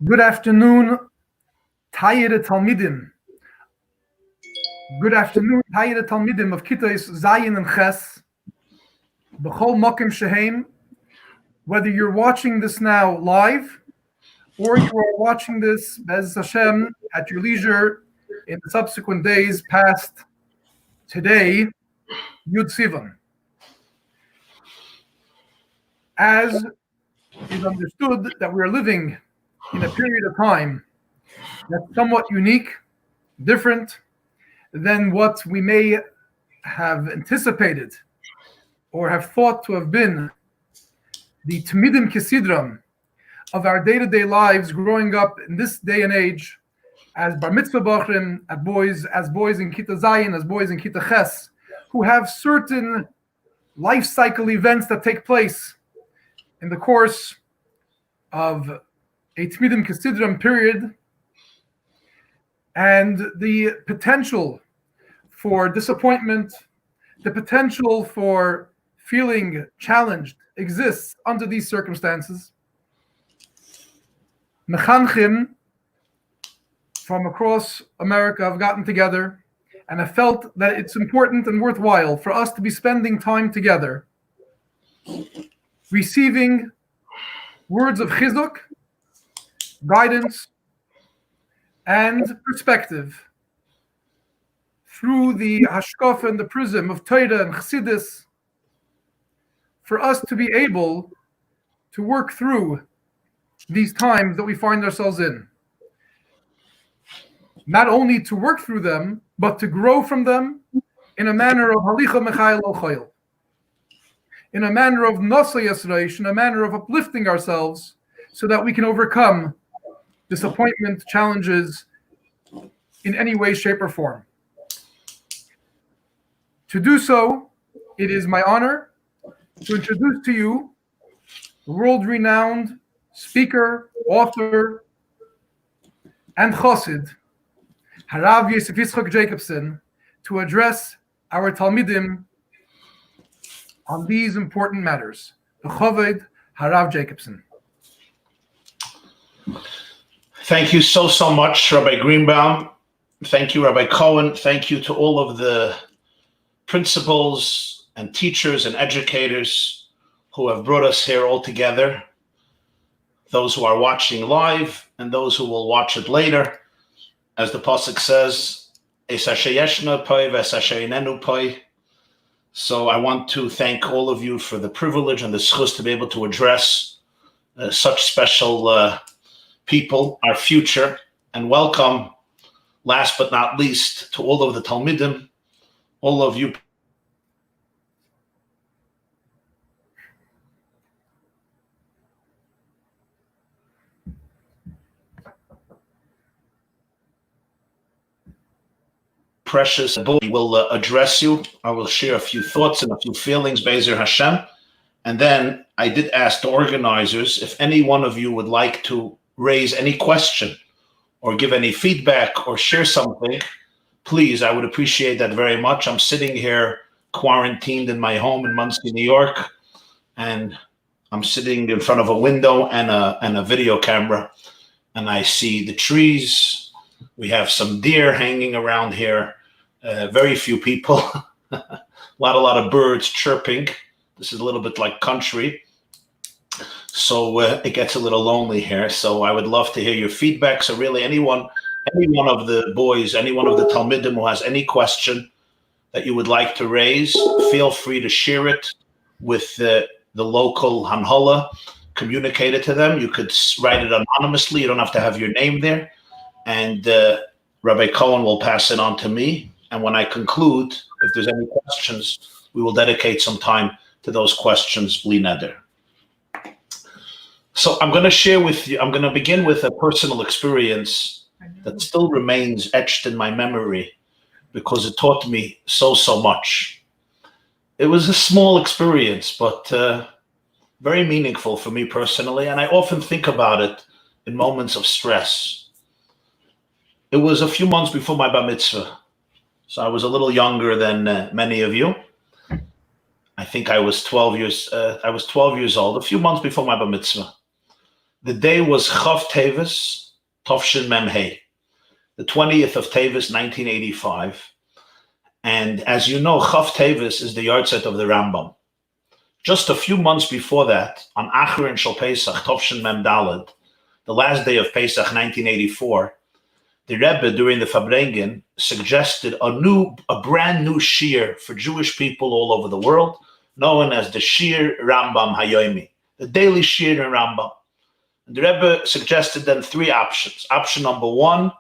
Good afternoon, Tayir Talmidim. Good afternoon, Tayir Talmidim of Kitais Zayin and Ches. B'chol Mokim Shehem. Whether you're watching this now live, or you are watching this Bez Hashem at your leisure in the subsequent days past today, Yud Sivan. As is understood that we are living in a period of time that's somewhat unique, different than what we may have anticipated or have thought to have been the Tamidim Kesidram of our day-to-day lives growing up in this day and age as Bar Mitzvah Bachrim, as boys in Kita Zayin, as boys in Kita Ches, who have certain life cycle events that take place in the course of a Tamidim Kesidram period, and the potential for disappointment, the potential for feeling challenged exists under these circumstances. Mechanchim from across America have gotten together and have felt that it's important and worthwhile for us to be spending time together, receiving words of chizuk, guidance, and perspective through the hashkaf and the prism of Torah and Chassidus, for us to be able to work through these times that we find ourselves in. Not only to work through them, but to grow from them in a manner of halicha mechayel al chayil, in a manner of nasa yisreish, in a manner of uplifting ourselves so that we can overcome disappointment, challenges in any way, shape, or form. To do so, it is my honor to introduce to you the world-renowned speaker, author, and chassid, Harav Yosef Yitzchak Jacobson, to address our Talmidim on these important matters. B'choved, Harav Jacobson. Thank you so much, Rabbi Greenbaum. Thank you, Rabbi Cohen. Thank you to all of the principals and teachers and educators who have brought us here all together, those who are watching live and those who will watch it later. As the Pasuk says, Es asher yeshna poi v'es asher einenu poi. So I want to thank all of you for the privilege and the zchus to be able to address such special people, our future, and welcome, last but not least, to all of the Talmidim, all of you precious. We will address you. I will share a few thoughts and a few feelings, Be'ezer Hashem. And then I did ask the organizers if any one of you would like to raise any question or give any feedback or share something, please, I would appreciate that very much. I'm sitting here quarantined in my home in Monsey, New York, and I'm sitting in front of a window and a video camera, and I see the trees. We have some deer hanging around here, very few people, a lot of birds chirping. This is a little bit like country. So it gets a little lonely here. So I would love to hear your feedback. So really any one of the boys, any one of the Talmidim who has any question that you would like to raise, feel free to share it with the local Hanhola, communicate it to them. You could write it anonymously. You don't have to have your name there. And Rabbi Cohen will pass it on to me. And when I conclude, if there's any questions, we will dedicate some time to those questions, bli neder. So I'm going to share with you, I'm going to begin with a personal experience that still remains etched in my memory because it taught me so much. It was a small experience, but very meaningful for me personally, and I often think about it in moments of stress. It was a few months before my bar mitzvah, so I was a little younger than many of you. I think I was 12 years old, a few months before my bar mitzvah. The day was Chav Tevis, Tovshin Mem Hey, the 20th of Tevis, 1985. And as you know, Chav Tevis is the yahrzeit of the Rambam. Just a few months before that, on Achron Shel Pesach, Tovshin Mem Daled, the last day of Pesach, 1984, the Rebbe, during the Fabrengen, suggested a brand new shir for Jewish people all over the world, known as the Shir Rambam Hayomi, the daily shir in Rambam. And the Rebbe suggested then three options. Option number one,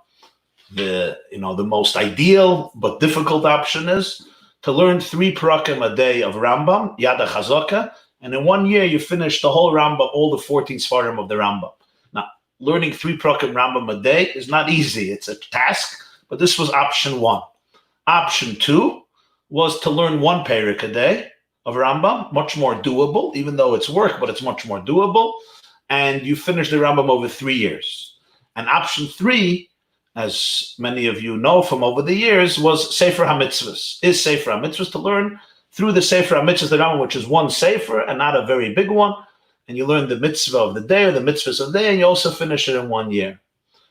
the most ideal but difficult option, is to learn 3 parakim a day of Rambam, Yada Chazaka, and in 1 year you finish the whole Rambam, all the 14 Svarim of the Rambam. Now, learning 3 parakim Rambam a day is not easy. It's a task, but this was option 1. Option 2 was to learn 1 parak a day of Rambam, much more doable, even though it's work, but it's much more doable. And you finish the Rambam over 3 years. And option 3, as many of you know from over the years, was Sefer HaMitzvahs. Is Sefer HaMitzvahs to learn through the Sefer HaMitzvahs, the Rambam, which is 1 Sefer and not a very big one. And you learn the mitzvah of the day or the mitzvahs of the day, and you also finish it in 1 year. It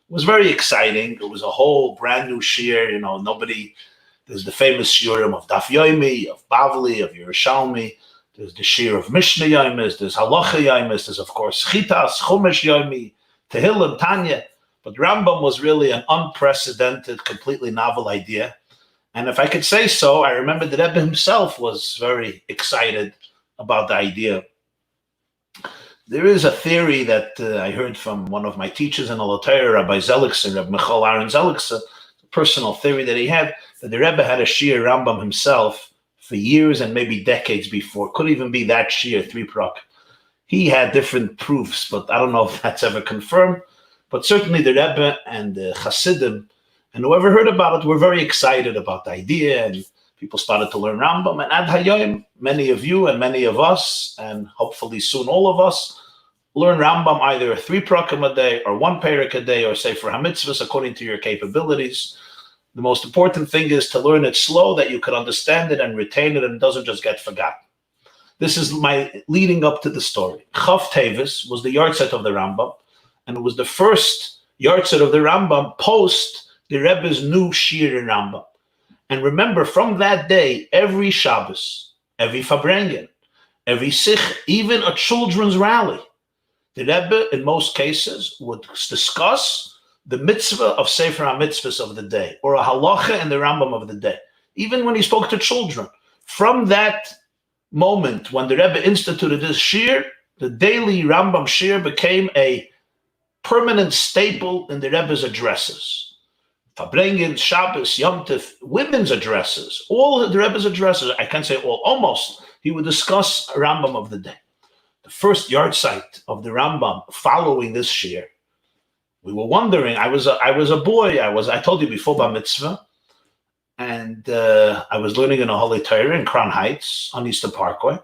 was very exciting. It was a whole brand new shir. There's the famous shiurim of Daf Yomi, of Bavli, of Yerushalmi. There's the shir of Mishnah Yomis. There's Halacha Yomis. There's, of course, Chitas, Chumash Yomi, Tehillim, Tanya. But Rambam was really an unprecedented, completely novel idea. And if I could say so, I remember the Rebbe himself was very excited about the idea. There is a theory that I heard from one of my teachers in Alotayr, Rabbi Zelickson, Rabbi Michal Aaron Zelickson, a personal theory that he had, that the Rebbe had a shir Rambam himself for years and maybe decades before. Could even be that shir, 3 parak. He had different proofs, but I don't know if that's ever confirmed. But certainly the Rebbe and the Hasidim and whoever heard about it were very excited about the idea, and people started to learn Rambam. And Ad Hayoim, many of you and many of us, and hopefully soon all of us, learn Rambam either 3 parakim a day or 1 parak a day or Sefer HaMitzvahs according to your capabilities. The most important thing is to learn it slow, that you can understand it and retain it and it doesn't just get forgotten. This is my leading up to the story. Chav Tevis was the yahrzeit of the Rambam, and it was the first yahrzeit of the Rambam post the Rebbe's new shir in Rambam. And remember, from that day, every Shabbos, every Fabrengen, every Sich, even a children's rally, the Rebbe, in most cases, would discuss the mitzvah of Sefer HaMitzvahs of the day, or a halacha in the Rambam of the day, even when he spoke to children. From that moment, when the Rebbe instituted this shir, the daily Rambam shir became a permanent staple in the Rebbe's addresses. Fabrengen, Shabbos, Yom Tov, women's addresses, all the Rebbe's addresses, I can't say all, almost, he would discuss Rambam of the day. The first yahrzeit of the Rambam following this shir, we were wondering, I was a boy, I told you before, bar mitzvah, and I was learning in a Holy Torah in Crown Heights on Eastern Parkway.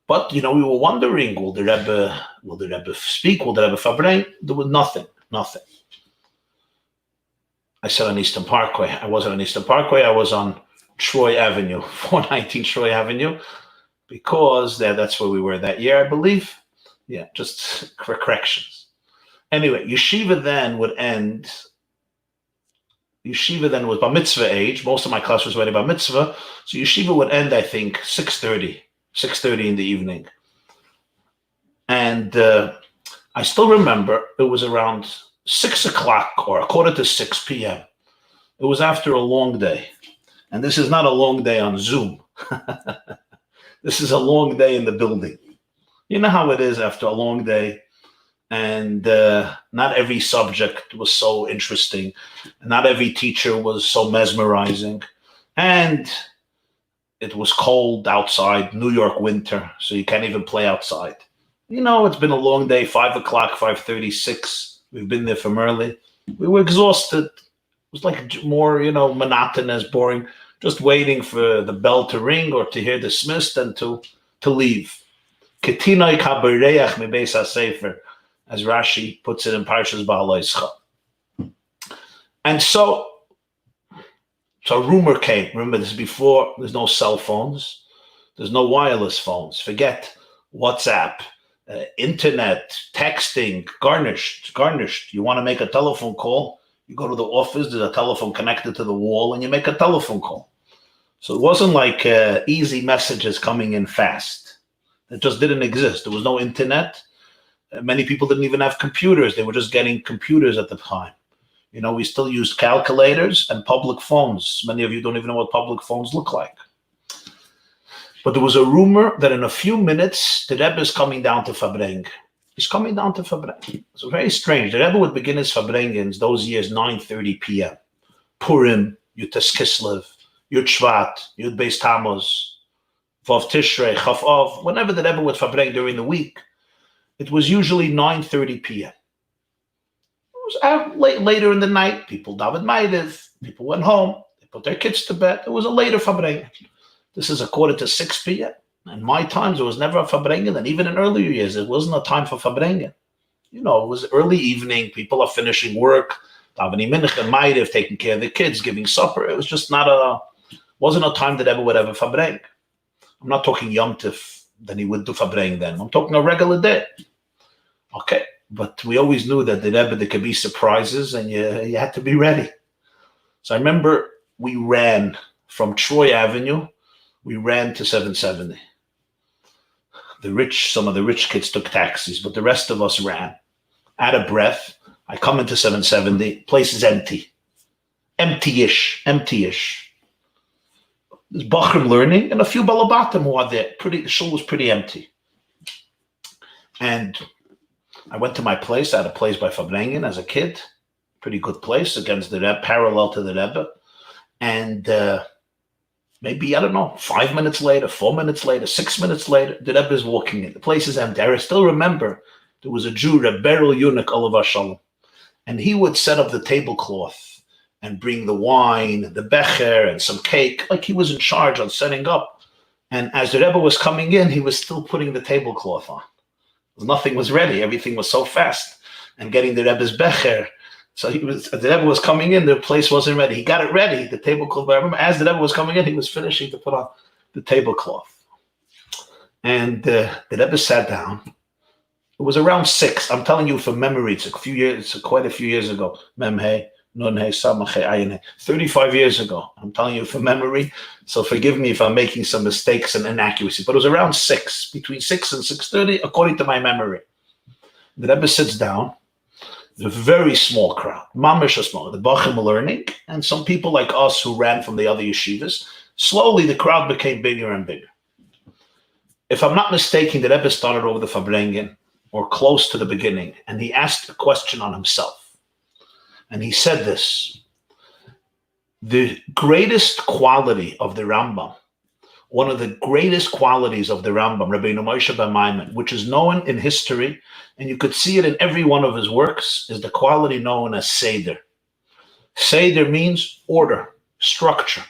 But, we were wondering, will the Rebbe speak? Will the Rebbe fabreng? There was nothing. I said on Eastern Parkway. I wasn't on Eastern Parkway. I was on Troy Avenue, 419 Troy Avenue, because that's where we were that year, I believe. Yeah, just for corrections. Anyway, yeshiva then would end. Yeshiva then was bar mitzvah age. Most of my class was ready bar mitzvah. So yeshiva would end, I think, 6:30 in the evening. And I still remember it was around 6 o'clock or 5:45 p.m. It was after a long day. And this is not a long day on Zoom. This is a long day in the building. You know how it is after a long day. And not every subject was so interesting. Not every teacher was so mesmerizing. And it was cold outside, New York winter, so you can't even play outside. It's been a long day, 5 o'clock, 5:36. We've been there from early. We were exhausted. It was like more, monotonous, boring, just waiting for the bell to ring or to hear dismissed and to leave. Ketinoi kabereach mibeis hasefer, as Rashi puts it in Parshas Ba'aloischa. And so a rumor came. Remember, this is before, there's no cell phones. There's no wireless phones. Forget WhatsApp, internet, texting, garnished. You want to make a telephone call, you go to the office, there's a telephone connected to the wall, and you make a telephone call. So it wasn't like easy messages coming in fast. It just didn't exist. There was no internet. Many people didn't even have computers. They were just getting computers at the time. We still used calculators and public phones. Many of you don't even know what public phones look like. But there was a rumor that in a few minutes, the Rebbe is coming down to Fabrengen. He's coming down to Fabrengen. It's very strange. The Rebbe would begin his Fabrengens those years, 9:30 p.m. Purim, Yud Tes Kislev, Yud Shvat, Yud Beis Tammuz, Vav Tishrei, Chaf Av. Whenever the Rebbe would Fabrengen during the week, it was usually 9:30 p.m. It was out later in the night. People davened Ma'ariv. People went home. They put their kids to bed. It was a later Fabrengen. This is a quarter to 6 p.m. In my times, it was never a Fabrengen, and even in earlier years, it wasn't a time for Fabrengen. It was early evening. People are finishing work, davening mincha, Ma'ariv, taking care of the kids, giving supper. It was just wasn't a time that ever would have a Fabrengen. I'm not talking Yom Tif, then he would do Fabrengen then. I'm talking a regular day. Okay, but we always knew that the Rebbe, there could be surprises, and you had to be ready. So I remember we ran from Troy Avenue. We ran to 770. Some of the rich kids took taxis, but the rest of us ran. Out of breath, I come into 770. Place is empty. Empty-ish. There's Bachrim learning and a few Balabatim who are there. The shul was pretty empty. And I went to my place. I had a place by Fabrengen as a kid. Pretty good place against the Rebbe, parallel to the Rebbe. And maybe, 5 minutes later, 4 minutes later, 6 minutes later, the Rebbe is walking in. The place is empty. I still remember there was a Jew, Rabbi Yunik, Olav Shalom, and he would set up the tablecloth and bring the wine, the becher, and some cake, like he was in charge on setting up. And as the Rebbe was coming in, he was still putting the tablecloth on. Nothing was ready. Everything was so fast. And getting the Rebbe's becher. So as the Rebbe was coming in, the place wasn't ready. He got it ready, the tablecloth. But I remember as the Rebbe was coming in, he was finishing to put on the tablecloth. And the Rebbe sat down. It was around 6. I'm telling you from memory. It's quite a few years ago. Memhe, Nunhe, Samache, Ayane. 35 years ago. I'm telling you from memory. So forgive me if I'm making some mistakes and inaccuracy. But it was around 6, between 6 and 6:30, according to my memory. The Rebbe sits down. A very small crowd, mamish small. The Bachim were learning, and some people like us who ran from the other yeshivas. Slowly, the crowd became bigger and bigger. If I'm not mistaken, the Rebbe started over the Fabrengen, or close to the beginning, and he asked a question on himself. And he said this: the greatest quality of the Rambam, one of the greatest qualities of the Rambam, Rabbeinu Moshe ben Maimon, which is known in history, and you could see it in every one of his works, is the quality known as Seder. Seder means order, structure.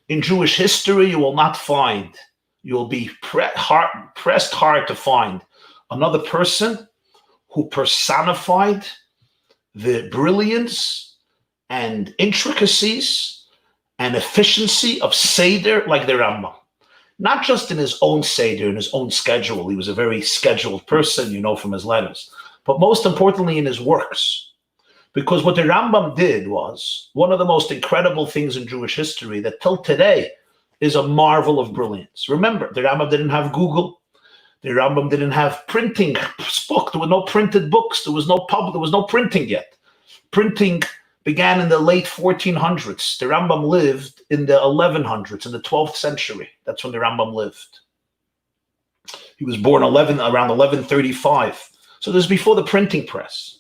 In Jewish history, you will not find, you will be pressed hard to find another person who personified the brilliance and intricacies and efficiency of Seder like the Rambam. Not just in his own Seder, in his own schedule. He was a very scheduled person, from his letters. But most importantly, in his works. Because what the Rambam did was one of the most incredible things in Jewish history that till today is a marvel of brilliance. Remember, the Rambam didn't have Google. The Rambam didn't have printing book. There were no printed books. There was no printing yet. Printing began in the late 1400s. The Rambam lived in the 1100s, in the 12th century. That's when the Rambam lived. He was born around 1135. So this is before the printing press.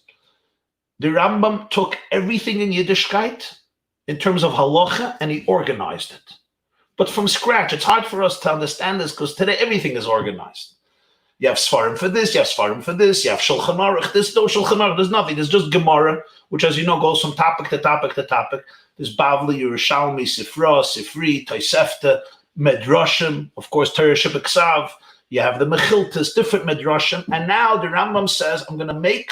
The Rambam took everything in Yiddishkeit in terms of halacha and he organized it. But from scratch, it's hard for us to understand this because today everything is organized. You have Sfarim for this, you have Sfarim for this, you have Shulchan Aruch, this, no Shulchan Aruch, there's nothing. There's just Gemara, which, as you know, goes from topic to topic to topic. There's Bavli, Yerushalmi, Sifra, Sifri, Tosefta, Medrashim, of course, Torah Shebeksav. You have the Mechiltas, different Medrashim. And now the Rambam says, I'm going to make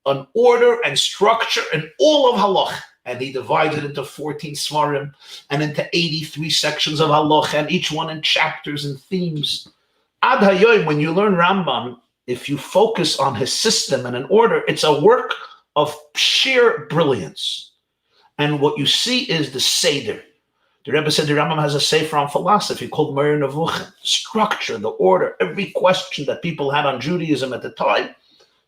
an order and structure in all of Halach. And he divided it into 14 Svarim and into 83 sections of Halach, and each one in chapters and themes. Ad Hayoim, when you learn Rambam, if you focus on his system and an order, it's a work of sheer brilliance. And what you see is the Seder. The Rebbe said the Rambam has a sefer on philosophy called Moreh Nevuchim. Structure, the order, every question that people had on Judaism at the time,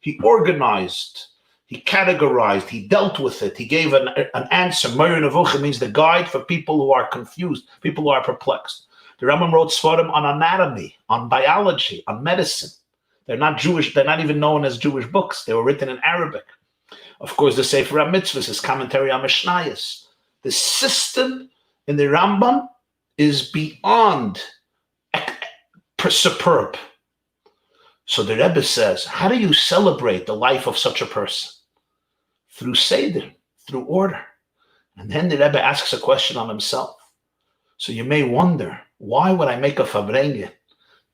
he organized, he categorized, he dealt with it, he gave an answer. Moreh Nevuchim means the guide for people who are confused, people who are perplexed. The Rambam wrote Sfarim on anatomy, on biology, on medicine. They're not Jewish, they're not even known as Jewish books. They were written in Arabic. Of course, the Sefer HaMitzvahs, his commentary on Mishnayos. The system in the Rambam is beyond superb. So the Rebbe says, how do you celebrate the life of such a person? Through Seder, through order. And then the Rebbe asks a question on himself. So you may wonder, why would I make a Fabrengen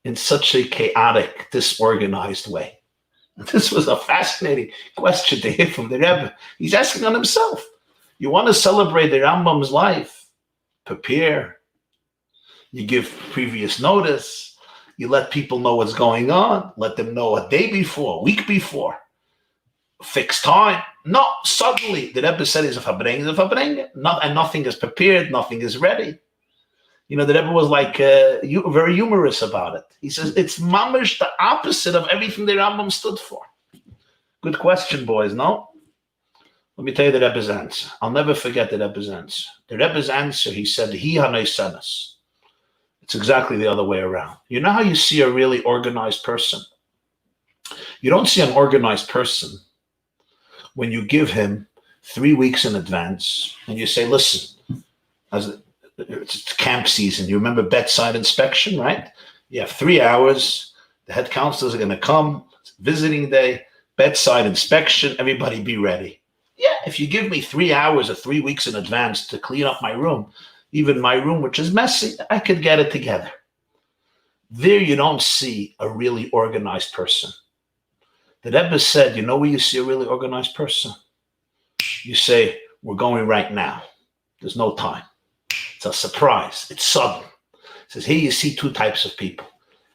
in such a chaotic, disorganized way? And this was a fascinating question to hear from the Rebbe. He's asking on himself. You want to celebrate the Rambam's life? Prepare. You give previous notice. You let people know what's going on. Let them know a day before, a week before. Fixed time. No, suddenly the Rebbe said, "Is a Fabrengen, and nothing is prepared, nothing is ready." You know, the Rebbe was like very humorous about it. He says, it's mamish the opposite of everything the Rambam stood for. Good question, boys, no? Let me tell you the Rebbe's answer. I'll never forget the Rebbe's answer. The Rebbe's answer, he said, Hi hanei senas. It's exactly the other way around. You know how you see a really organized person? You don't see an organized person when you give him 3 weeks in advance and you say, listen, it's camp season. You remember bedside inspection, right? You have 3 hours. The head counselors are going to come. It's visiting day, bedside inspection. Everybody be ready. Yeah, if you give me 3 hours or 3 weeks in advance to clean up my room, even my room, which is messy, I could get it together. There you don't see a really organized person. The Rebbe said, you know where you see a really organized person? You say, we're going right now. There's no time. It's a surprise. It's sudden. It says, here you see 2 types of people.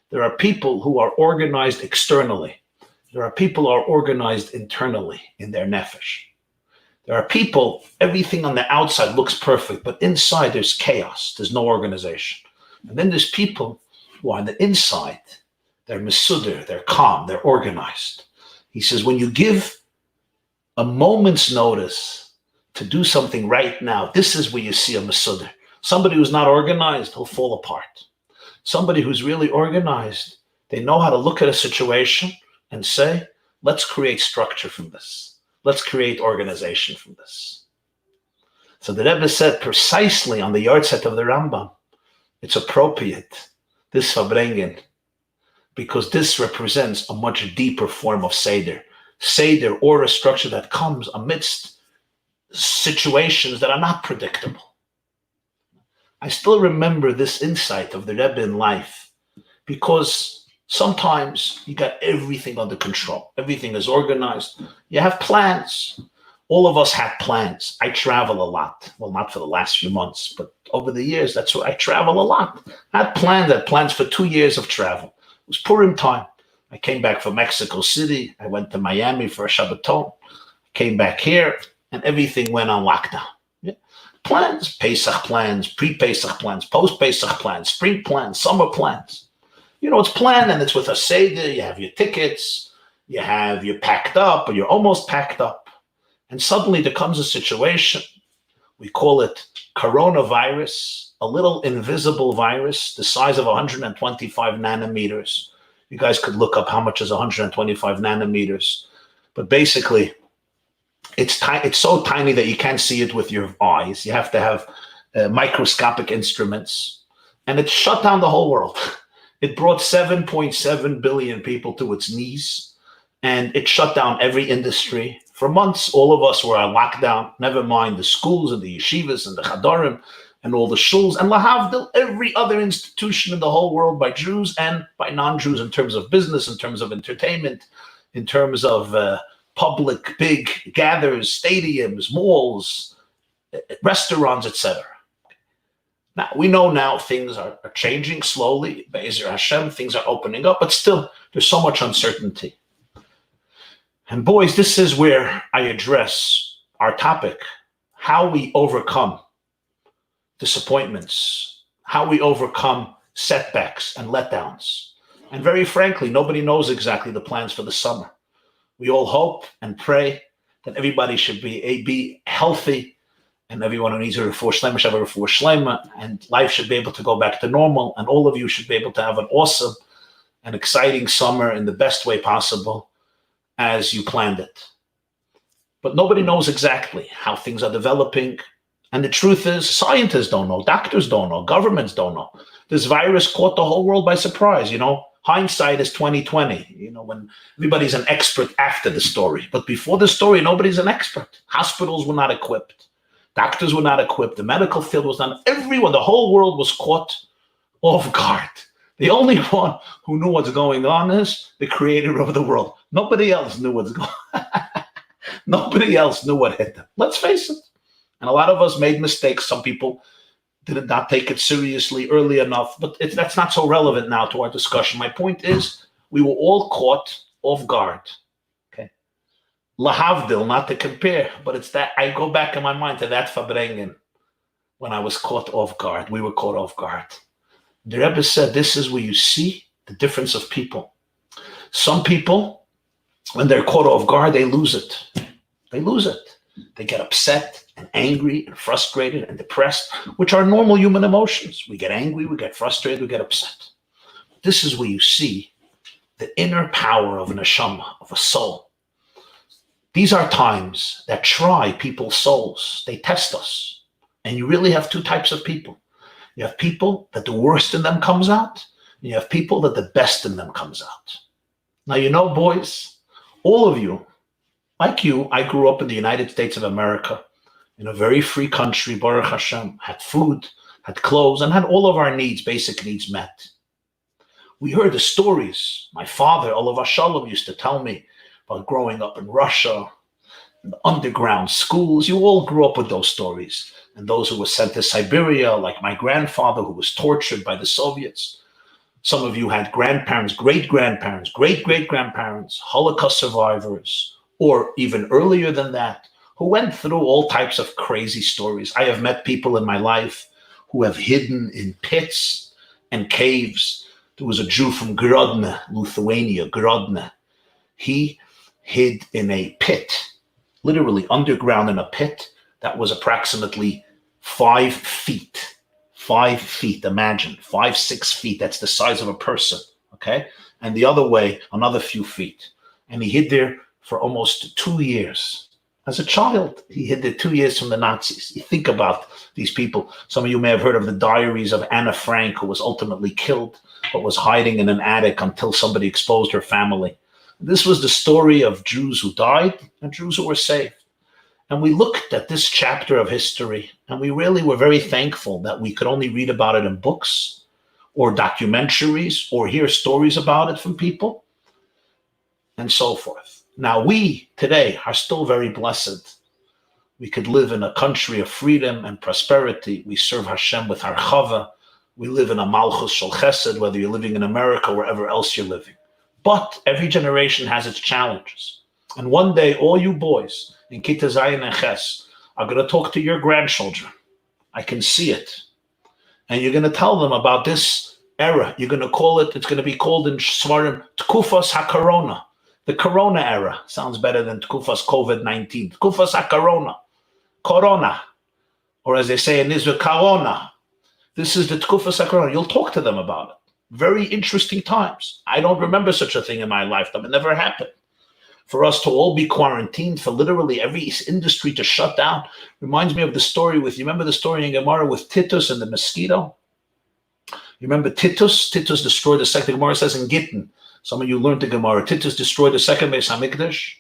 There are people who are organized externally. There are people who are organized internally in their nefesh. There are people, everything on the outside looks perfect, but inside there's chaos. There's no organization. And then there's people who are on the inside. They're mesuder, they're calm, they're organized. He says, when you give a moment's notice to do something right now, this is where you see a mesuder. Somebody who's not organized, he'll fall apart. Somebody who's really organized, they know how to look at a situation and say, let's create structure from this. Let's create organization from this. So the Rebbe said precisely on the yahrzeit of the Rambam, it's appropriate, this Fabrengen, because this represents a much deeper form of Seder. Seder, or a structure that comes amidst situations that are not predictable. I still remember this insight of the Rebbe in life, because sometimes you got everything under control. Everything is organized. You have plans. All of us have plans. I travel a lot. Well, not for the last few months, but over the years, that's why I travel a lot. I had plans for 2 years of travel. It was Purim time. I came back from Mexico City. I went to Miami for a Shabbaton. Came back here, and everything went on lockdown. Yeah. Plans, Pesach plans, pre-Pesach plans, post-Pesach plans, spring plans, summer plans. You know, it's planned, and it's with a Seder. You have your tickets. You're packed up, or you're almost packed up. And suddenly there comes a situation. We call it coronavirus, a little invisible virus, the size of 125 nanometers. You guys could look up how much is 125 nanometers. But basically, it's so tiny that you can't see it with your eyes. You have to have microscopic instruments. And it shut down the whole world. It brought 7.7 billion people to its knees. And it shut down every industry. For months, all of us were on lockdown, never mind the schools and the yeshivas and the chadorim and all the shuls, and lahavdil, every other institution in the whole world by Jews and by non-Jews in terms of business, in terms of entertainment, in terms of public big gathers, stadiums, malls, restaurants, etc. Now, we know now things are changing slowly. Be'ezer Hashem, things are opening up, but still, there's so much uncertainty. And boys, this is where I address our topic, how we overcome disappointments, how we overcome setbacks and letdowns. And very frankly, nobody knows exactly the plans for the summer. We all hope and pray that everybody should be healthy, and everyone who needs a refuah shlema should have a refuah shlema, and life should be able to go back to normal, and all of you should be able to have an awesome and exciting summer in the best way possible as you planned it. But nobody knows exactly how things are developing. And the truth is, scientists don't know, doctors don't know, governments don't know. This virus caught the whole world by surprise. Hindsight is 2020, when everybody's an expert after the story. But before the story, nobody's an expert. Hospitals were not equipped. Doctors were not equipped. The medical field was not. Everyone, the whole world was caught off guard. The only one who knew what's going on is the creator of the world. Nobody else knew what's going on. Nobody else knew what hit them. Let's face it. And a lot of us made mistakes. Some people did not take it seriously early enough, but that's not so relevant now to our discussion. My point is, we were all caught off guard. Okay, lahavdil, not to compare, but it's that I go back in my mind to that fabrengen when I was caught off guard. We were caught off guard. The Rebbe said, this is where you see the difference of people. Some people, when they're caught off guard, they lose it. They lose it. They get upset and angry and frustrated and depressed, which are normal human emotions. We get angry, we get frustrated, we get upset. This is where you see the inner power of an neshama, of a soul. These are times that try people's souls. They test us. And you really have two types of people. You have people that the worst in them comes out, and you have people that the best in them comes out. Now, boys, all of you, like you, I grew up in the United States of America, in a very free country, Baruch Hashem, had food, had clothes, and had all of our needs, basic needs met. We heard the stories. My father, Olav Shalom, used to tell me about growing up in Russia, in the underground schools. You all grew up with those stories. And those who were sent to Siberia, like my grandfather, who was tortured by the Soviets. Some of you had grandparents, great-grandparents, great-great-grandparents, Holocaust survivors, or even earlier than that, who went through all types of crazy stories. I have met people in my life who have hidden in pits and caves. There was a Jew from Grodno, Lithuania, Grodno. He hid in a pit, literally underground in a pit that was approximately 5 feet. 5 feet, imagine, 5-6 feet. That's the size of a person, okay? And the other way, another few feet. And he hid there for almost 2 years. As a child, he hid there 2 years from the Nazis. You think about these people. Some of you may have heard of the diaries of Anna Frank, who was ultimately killed, but was hiding in an attic until somebody exposed her family. This was the story of Jews who died and Jews who were saved. And we looked at this chapter of history, and we really were very thankful that we could only read about it in books or documentaries or hear stories about it from people and so forth. Now, we today are still very blessed. We could live in a country of freedom and prosperity. We serve Hashem with our chava. We live in a malchus shel chesed, whether you're living in America or wherever else you're living. But every generation has its challenges. And one day, all you boys in Kita Zayin and Ches are going to talk to your grandchildren. I can see it. And you're going to tell them about this era. You're going to call it, it's going to be called in Svarim, Tkufas HaKorona. The Corona era sounds better than Tkufas COVID-19. Tkufas HaKorona. Corona. Or as they say in Israel, Corona. This is the Tkufas HaKorona. You'll talk to them about it. Very interesting times. I don't remember such a thing in my lifetime. It never happened. For us to all be quarantined, for literally every industry to shut down, reminds me of the story you remember the story in Gemara with Titus and the mosquito? You remember Titus? Titus destroyed the second, Gemara says in Gittin. Some of you learned the Gemara. Titus destroyed the second Beis HaMikdash.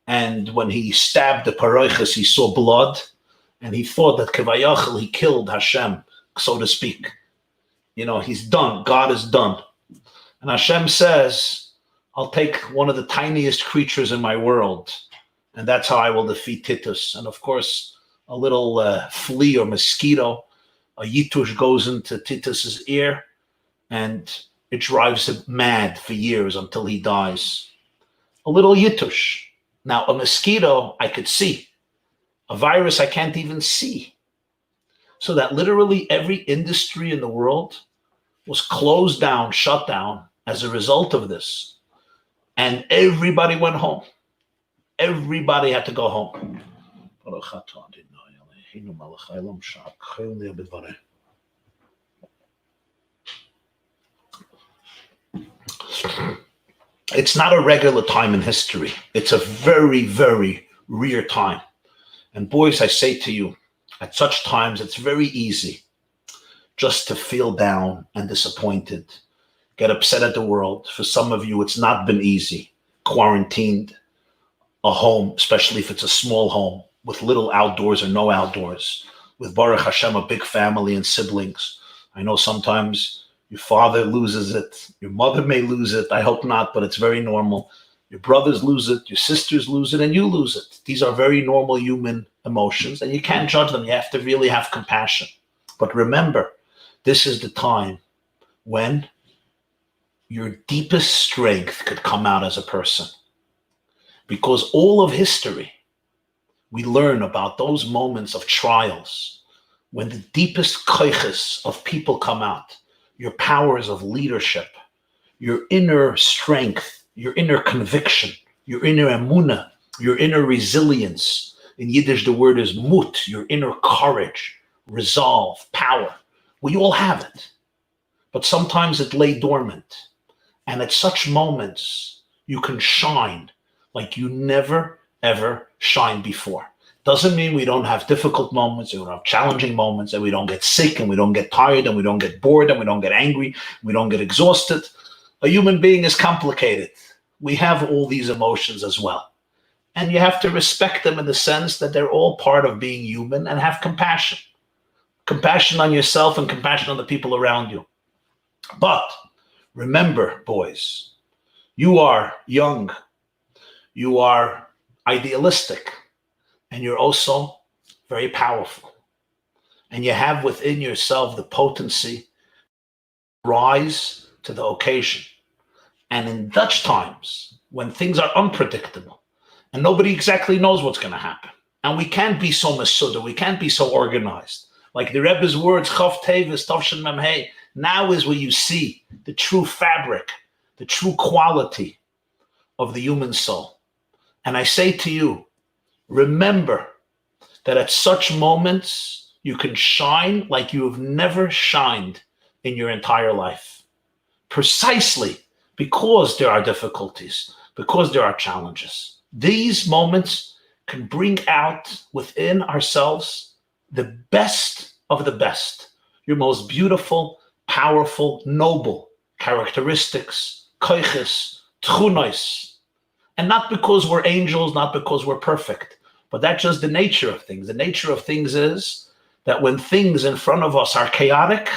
And when he stabbed the Paroiches, he saw blood. And he thought that Kevayachel, he killed Hashem, so to speak. He's done. God is done. And Hashem says, I'll take one of the tiniest creatures in my world, and that's how I will defeat Titus. And of course, a little flea or mosquito A yitush goes into Titus's ear, and it drives him mad for years until he dies. A little yitush. Now, a mosquito I could see. A virus I can't even see. So that literally every industry in the world was closed down, shut down as a result of this. And everybody went home. Everybody had to go home. It's not a regular time in history. It's a very, very rare time. And boys, I say to you, at such times, it's very easy just to feel down and disappointed, get upset at the world. For some of you, it's not been easy. Quarantined, a home, especially if it's a small home, with little outdoors or no outdoors, with Baruch Hashem, a big family and siblings. I know sometimes your father loses it, your mother may lose it, I hope not, but it's very normal. Your brothers lose it, your sisters lose it, and you lose it. These are very normal human emotions, and you can't judge them. You have to really have compassion. But remember, this is the time when your deepest strength could come out as a person. Because all of history, we learn about those moments of trials when the deepest koiches of people come out, your powers of leadership, your inner strength, your inner conviction, your inner emunah, your inner resilience. In Yiddish, the word is mut, your inner courage, resolve, power. We all have it, but sometimes it lay dormant. And at such moments, you can shine like you never, ever shined before. Doesn't mean we don't have difficult moments, and we don't have challenging moments, and we don't get sick, and we don't get tired, and we don't get bored, and we don't get angry, we don't get exhausted. A human being is complicated. We have all these emotions as well. And you have to respect them in the sense that they're all part of being human, and have compassion. Compassion on yourself and compassion on the people around you. But remember, boys, you are young, you are idealistic, and you're also very powerful. And you have within yourself the potency to rise to the occasion. And in Dutch times, when things are unpredictable and nobody exactly knows what's going to happen, and we can't be so mesuda, we can't be so organized. Like the Rebbe's words, Chav Tevis, Tavshin Memhei, now is where you see the true fabric, the true quality of the human soul. And I say to you, remember that at such moments, you can shine like you have never shined in your entire life. Precisely because there are difficulties, because there are challenges. These moments can bring out within ourselves the best of the best, your most beautiful, powerful, noble characteristics, koiches, tchunos. And not because we're angels, not because we're perfect, but that's just the nature of things. The nature of things is that when things in front of us are chaotic,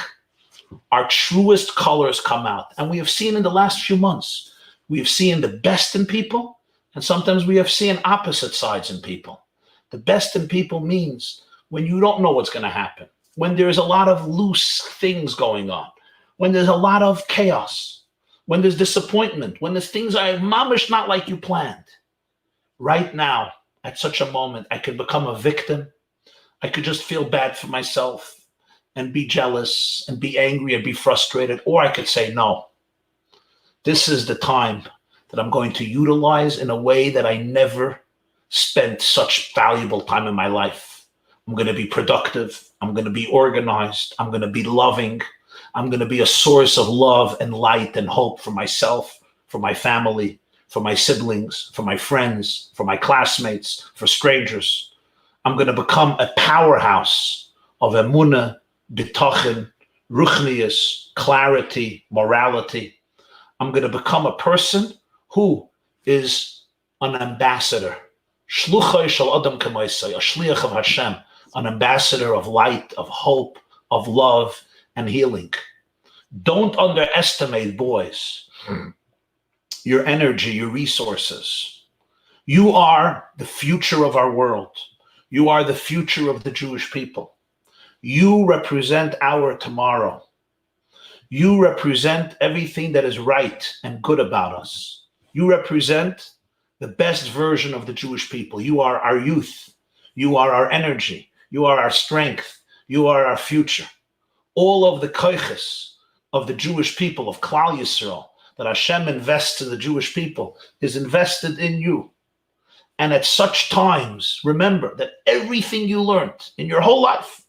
our truest colors come out. And we have seen in the last few months, we have seen the best in people, and sometimes we have seen opposite sides in people. The best in people means when you don't know what's going to happen, when there's a lot of loose things going on, when there's a lot of chaos, when there's disappointment, when there's things are mamish not like you planned. Right now, at such a moment, I could become a victim. I could just feel bad for myself and be jealous and be angry and be frustrated. Or I could say, no, this is the time that I'm going to utilize in a way that I never spent such valuable time in my life. I'm going to be productive. I'm going to be organized. I'm going to be loving. I'm going to be a source of love and light and hope for myself, for my family, for my siblings, for my friends, for my classmates, for strangers. I'm going to become a powerhouse of emunah, bitachon, ruchnius, clarity, morality. I'm going to become a person who is an ambassador. Shluchai shel Adam k'maisai, a shliach of Hashem, an ambassador of light, of hope, of love, and healing. Don't underestimate, boys, your energy, your resources. You are the future of our world. You are the future of the Jewish people. You represent our tomorrow. You represent everything that is right and good about us. You represent the best version of the Jewish people. You are our youth. You are our energy. You are our strength. You are our future. All of the koiches of the Jewish people, of Klal Yisrael, that Hashem invests in the Jewish people, is invested in you. And at such times, remember that everything you learned in your whole life,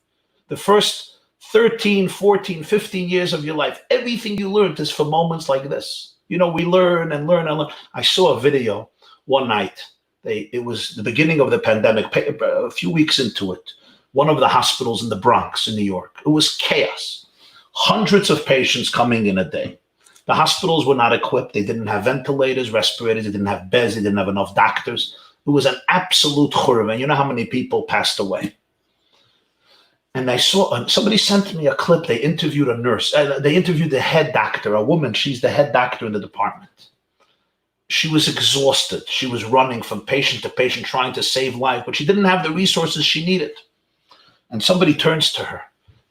the first 13, 14, 15 years of your life, everything you learned is for moments like this. You know, we learn and learn and learn. I saw a video one night. It was the beginning of the pandemic, a few weeks into it. One of the hospitals in the Bronx in New York. It was chaos. Hundreds of patients coming in a day. The hospitals were not equipped. They didn't have ventilators, respirators. They didn't have beds. They didn't have enough doctors. It was an absolute churva. And you know how many people passed away? And I saw, somebody sent me a clip. They interviewed a nurse. They interviewed the head doctor, a woman. She's the head doctor in the department. She was exhausted. She was running from patient to patient, trying to save life, but she didn't have the resources she needed. And somebody turns to her,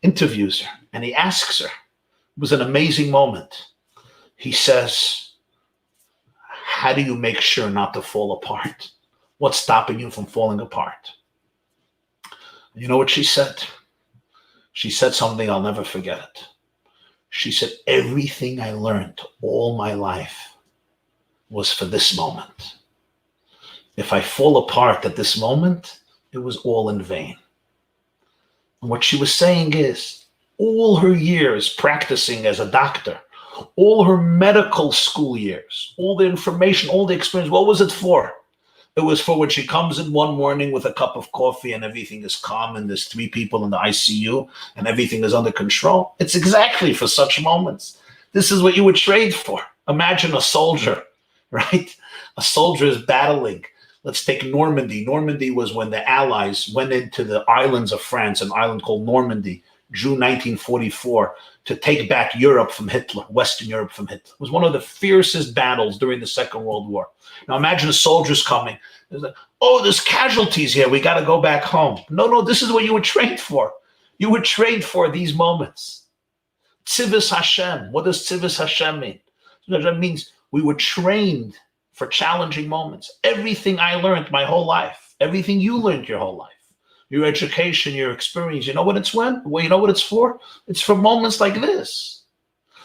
interviews her, and he asks her. It was an amazing moment. He says, how do you make sure not to fall apart? What's stopping you from falling apart? You know what she said? She said something, I'll never forget it. She said, everything I learned all my life was for this moment. If I fall apart at this moment, it was all in vain. And what she was saying is, all her years practicing as a doctor, all her medical school years, all the information, all the experience, what was it for? It was for when she comes in one morning with a cup of coffee and everything is calm and there's 3 people in the ICU and everything is under control. It's exactly for such moments. This is what you would trade for. Imagine a soldier, right? A soldier is battling. Let's take Normandy. Normandy was when the Allies went into the islands of France, an island called Normandy, June 1944, to take back Europe from Hitler, Western Europe from Hitler. It was one of the fiercest battles during the Second World War. Now imagine the soldiers coming. Like, oh, there's casualties here. We got to go back home. No, this is what you were trained for. You were trained for these moments. Tzivus Hashem. What does Tzivus Hashem mean? That means we were trained for challenging moments. Everything I learned my whole life, everything you learned your whole life, your education, your experience, you know what it's when? Well, you know what it's for? It's for moments like this.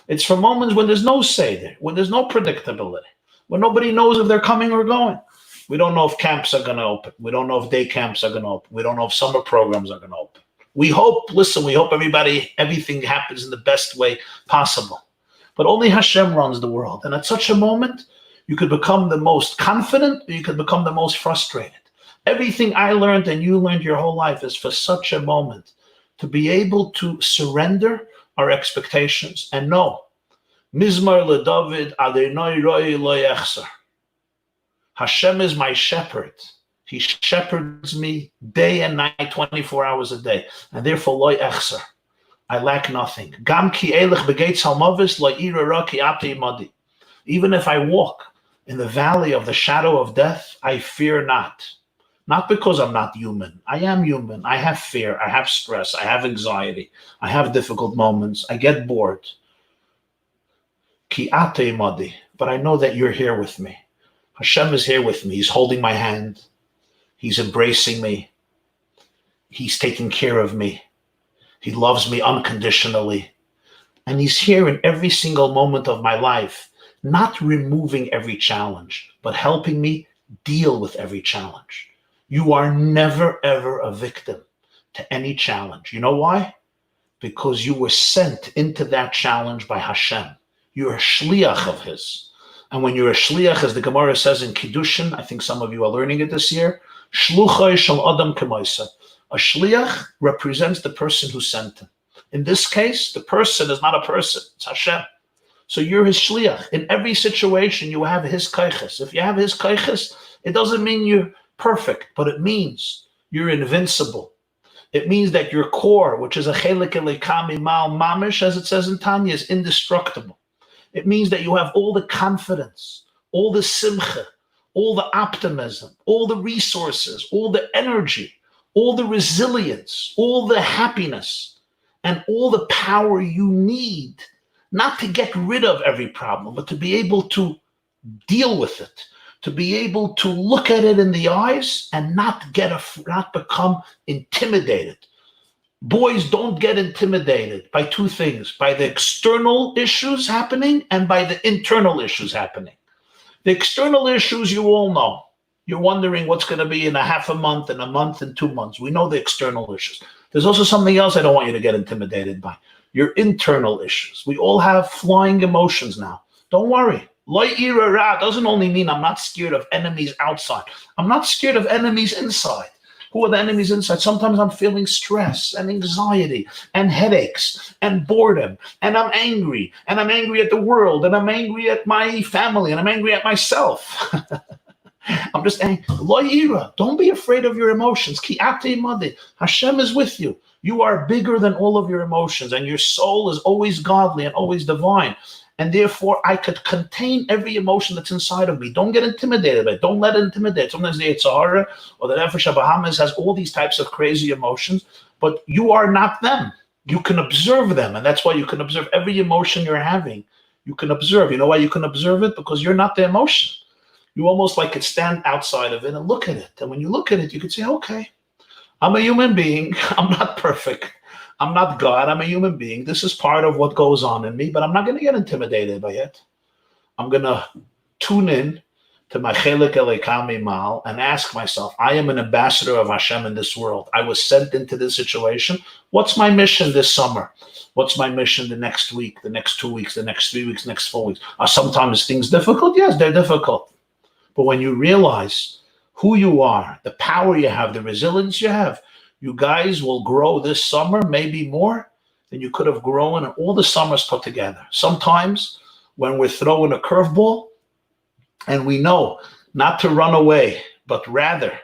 It's for moments when there's no Seder, when there's no predictability, when nobody knows if they're coming or going. We don't know if camps are going to open. We don't know if day camps are going to open. We don't know if summer programs are going to open. We hope everything happens in the best way possible. But only Hashem runs the world. And at such a moment, you could become the most confident, or you could become the most frustrated. Everything I learned and you learned your whole life is for such a moment, to be able to surrender our expectations and know, Mizmar LeDavid Adonai Roi Lo Yechzer. Hashem is my shepherd. He shepherds me day and night, 24 hours a day, and therefore Lo Yechzer. I lack nothing. Gam ki elech begeitz halmavis lo ira ra ki ate imadi. Even if I walk in the valley of the shadow of death, I fear not. Not because I'm not human. I am human. I have fear. I have stress. I have anxiety. I have difficult moments. I get bored. Ki ate imadi. But I know that you're here with me. Hashem is here with me. He's holding my hand. He's embracing me. He's taking care of me. He loves me unconditionally. And he's here in every single moment of my life, not removing every challenge, but helping me deal with every challenge. You are never, ever a victim to any challenge. You know why? Because you were sent into that challenge by Hashem. You're a shliach of his. And when you're a shliach, as the Gemara says in Kiddushin, I think some of you are learning it this year, shluchai shel adam k'maisa. A shliach represents the person who sent him. In this case, the person is not a person, it's Hashem. So you're his shliach. In every situation, you have his kaiches. If you have his kaiches, it doesn't mean you're perfect, but it means you're invincible. It means that your core, which is a chelik elekami mal mamish, as it says in Tanya, is indestructible. It means that you have all the confidence, all the simcha, all the optimism, all the resources, all the energy, all the resilience, all the happiness, and all the power you need, not to get rid of every problem, but to be able to deal with it, to be able to look at it in the eyes and not become intimidated. Boys, don't get intimidated by two things: by the external issues happening and by the internal issues happening. The external issues you all know. You're wondering what's going to be in a half a month, in a month, in 2 months. We know the external issues. There's also something else I don't want you to get intimidated by. Your internal issues. We all have flying emotions now. Don't worry. Lo ira ra doesn't only mean I'm not scared of enemies outside. I'm not scared of enemies inside. Who are the enemies inside? Sometimes I'm feeling stress and anxiety and headaches and boredom, and I'm angry at the world, and I'm angry at my family, and I'm angry at myself. I'm just saying, lo ira, don't be afraid of your emotions. Ki ate imadi. Hashem is with you. You are bigger than all of your emotions, and your soul is always godly and always divine. And therefore, I could contain every emotion that's inside of me. Don't get intimidated by it. Don't let it intimidate. Sometimes the Yetzer Hara or the Nefesh HaBahamis has all these types of crazy emotions, but you are not them. You can observe them, and that's why you can observe every emotion you're having. You can observe. You know why you can observe it? Because you're not the emotion. You almost like could stand outside of it and look at it. And when you look at it, you could say, okay, I'm a human being. I'm not perfect. I'm not God. I'm a human being. This is part of what goes on in me, but I'm not going to get intimidated by it. I'm going to tune in to my Chelik Elekami Mal and ask myself, I am an ambassador of Hashem in this world. I was sent into this situation. What's my mission this summer? What's my mission the next week, the next 2 weeks, the next 3 weeks, the next 4 weeks? Are sometimes things difficult? Yes, they're difficult. But when you realize who you are, the power you have, the resilience you have, you guys will grow this summer, maybe more than you could have grown in all the summers put together. Sometimes when we're throwing a curveball and we know not to run away, but rather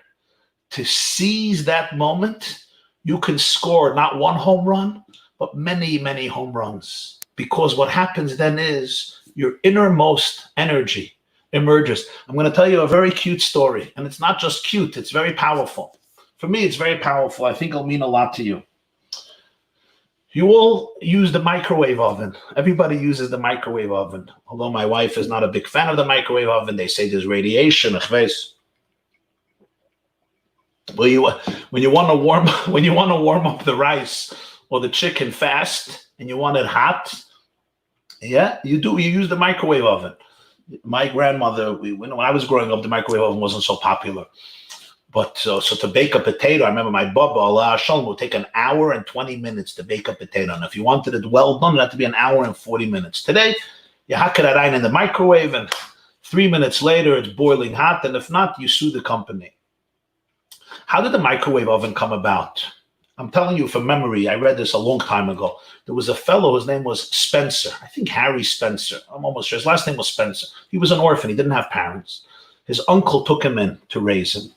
to seize that moment, you can score not one home run, but many, many home runs. Because what happens then is your innermost energy emerges. I'm going to tell you a very cute story. And it's not just cute, it's very powerful. For me, it's very powerful. I think it'll mean a lot to you. You all use the microwave oven. Everybody uses the microwave oven. Although my wife is not a big fan of the microwave oven, they say there's radiation. When you want to warm up the rice or the chicken fast and you want it hot, yeah, you use the microwave oven. My grandmother, when I was growing up, the microwave oven wasn't so popular. But so to bake a potato, I remember my Baba, Allah Hashem, would take 1 hour and 20 minutes to bake a potato. And if you wanted it well done, it had to be 1 hour and 40 minutes. Today, you hack it right in the microwave, and 3 minutes later, it's boiling hot. And if not, you sue the company. How did the microwave oven come about? I'm telling you from memory, I read this a long time ago. There was a fellow, his name was Spencer. I think Harry Spencer. I'm almost sure. His last name was Spencer. He was an orphan. He didn't have parents. His uncle took him in to raise him,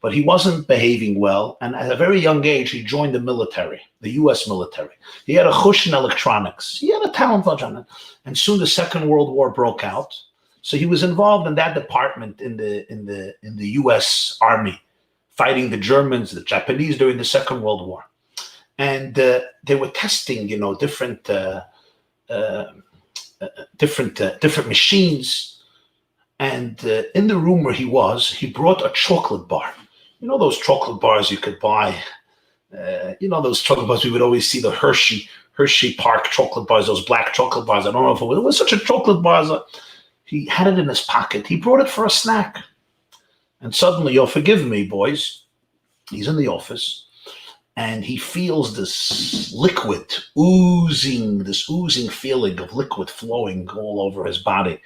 but he wasn't behaving well. And at a very young age, he joined the military, the U.S. military. He had a chush in electronics. He had a talent for it. And soon the Second World War broke out. So he was involved in that department in the U.S. Army, fighting the Germans, the Japanese during the Second World War. And they were testing, different machines. And in the room where he brought a chocolate bar. You know those chocolate bars you could buy? Those chocolate bars we would always see, the Hershey Park chocolate bars, those black chocolate bars. I don't know if it was such a chocolate bar. He had it in his pocket. He brought it for a snack. And suddenly, you'll forgive me, boys, he's in the office. And he feels this oozing feeling of liquid flowing all over his body.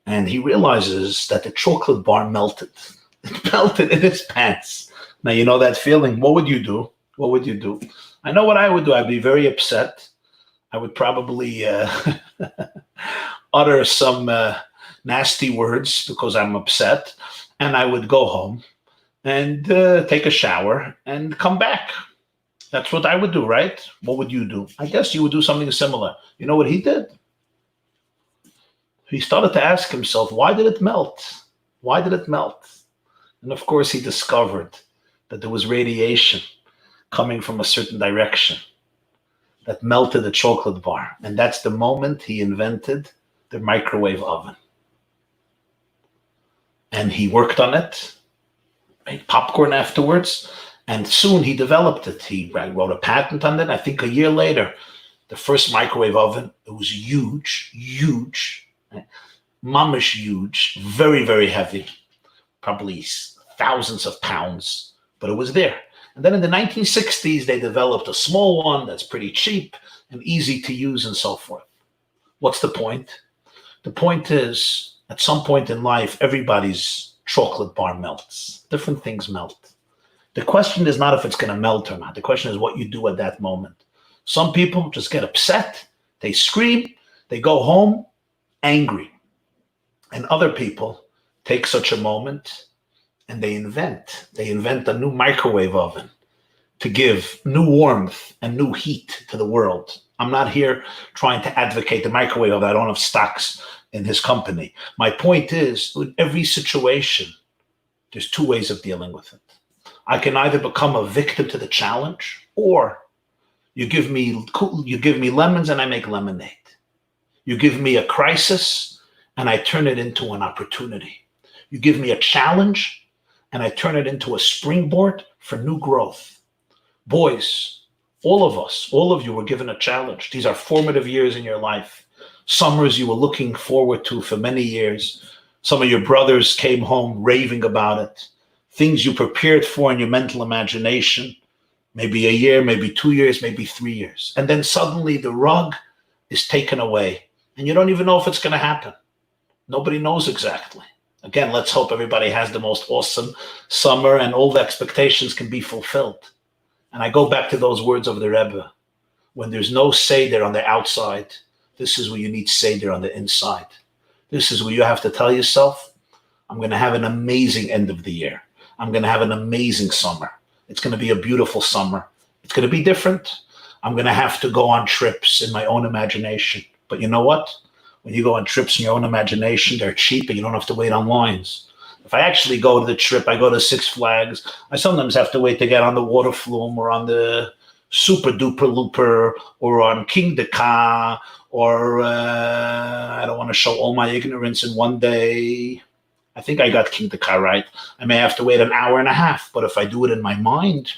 And he realizes that the chocolate bar melted. It melted in his pants. Now, you know that feeling. What would you do? What would you do? I know what I would do. I'd be very upset. I would probably utter some nasty words because I'm upset. And I would go home and take a shower and come back. That's what I would do, right? What would you do? I guess you would do something similar. You know what he did? He started to ask himself, why did it melt? Why did it melt? And of course, he discovered that there was radiation coming from a certain direction that melted the chocolate bar. And that's the moment he invented the microwave oven. And he worked on it, made popcorn afterwards, and soon he developed it. He wrote a patent on it. I think a year later, the first microwave oven, it was huge, mamish huge, very, very heavy, probably thousands of pounds, but it was there. And then in the 1960s, they developed a small one that's pretty cheap and easy to use and so forth. What's the point? The point is, at some point in life, everybody's chocolate bar melts. Different things melt. The question is not if it's going to melt or not. The question is what you do at that moment. Some people just get upset. They scream. They go home angry. And other people take such a moment and they invent a new microwave oven to give new warmth and new heat to the world. I'm not here trying to advocate the microwave oven. I don't have stocks in his company. My point is, with every situation, there's two ways of dealing with it. I can either become a victim to the challenge, or you give me lemons and I make lemonade. You give me a crisis and I turn it into an opportunity. You give me a challenge and I turn it into a springboard for new growth. Boys, all of us, all of you were given a challenge. These are formative years in your life. Summers you were looking forward to for many years. Some of your brothers came home raving about it. Things you prepared for in your mental imagination, maybe a year, maybe 2 years, maybe 3 years. And then suddenly the rug is taken away and you don't even know if it's going to happen. Nobody knows exactly. Again, let's hope everybody has the most awesome summer and all the expectations can be fulfilled. And I go back to those words of the Rebbe. When there's no Seder on the outside, this is where you need Seder on the inside. This is where you have to tell yourself, I'm going to have an amazing end of the year. I'm going to have an amazing summer. It's going to be a beautiful summer. It's going to be different. I'm going to have to go on trips in my own imagination. But you know what? When you go on trips in your own imagination, they're cheap and you don't have to wait on lines. If I actually go to the trip, I go to Six Flags, I sometimes have to wait to get on the water flume or on the Super Duper Looper or on King de Ka, or I don't want to show all my ignorance in one day. I think I got King de Ka right. I may have to wait an hour and a half, but if I do it in my mind,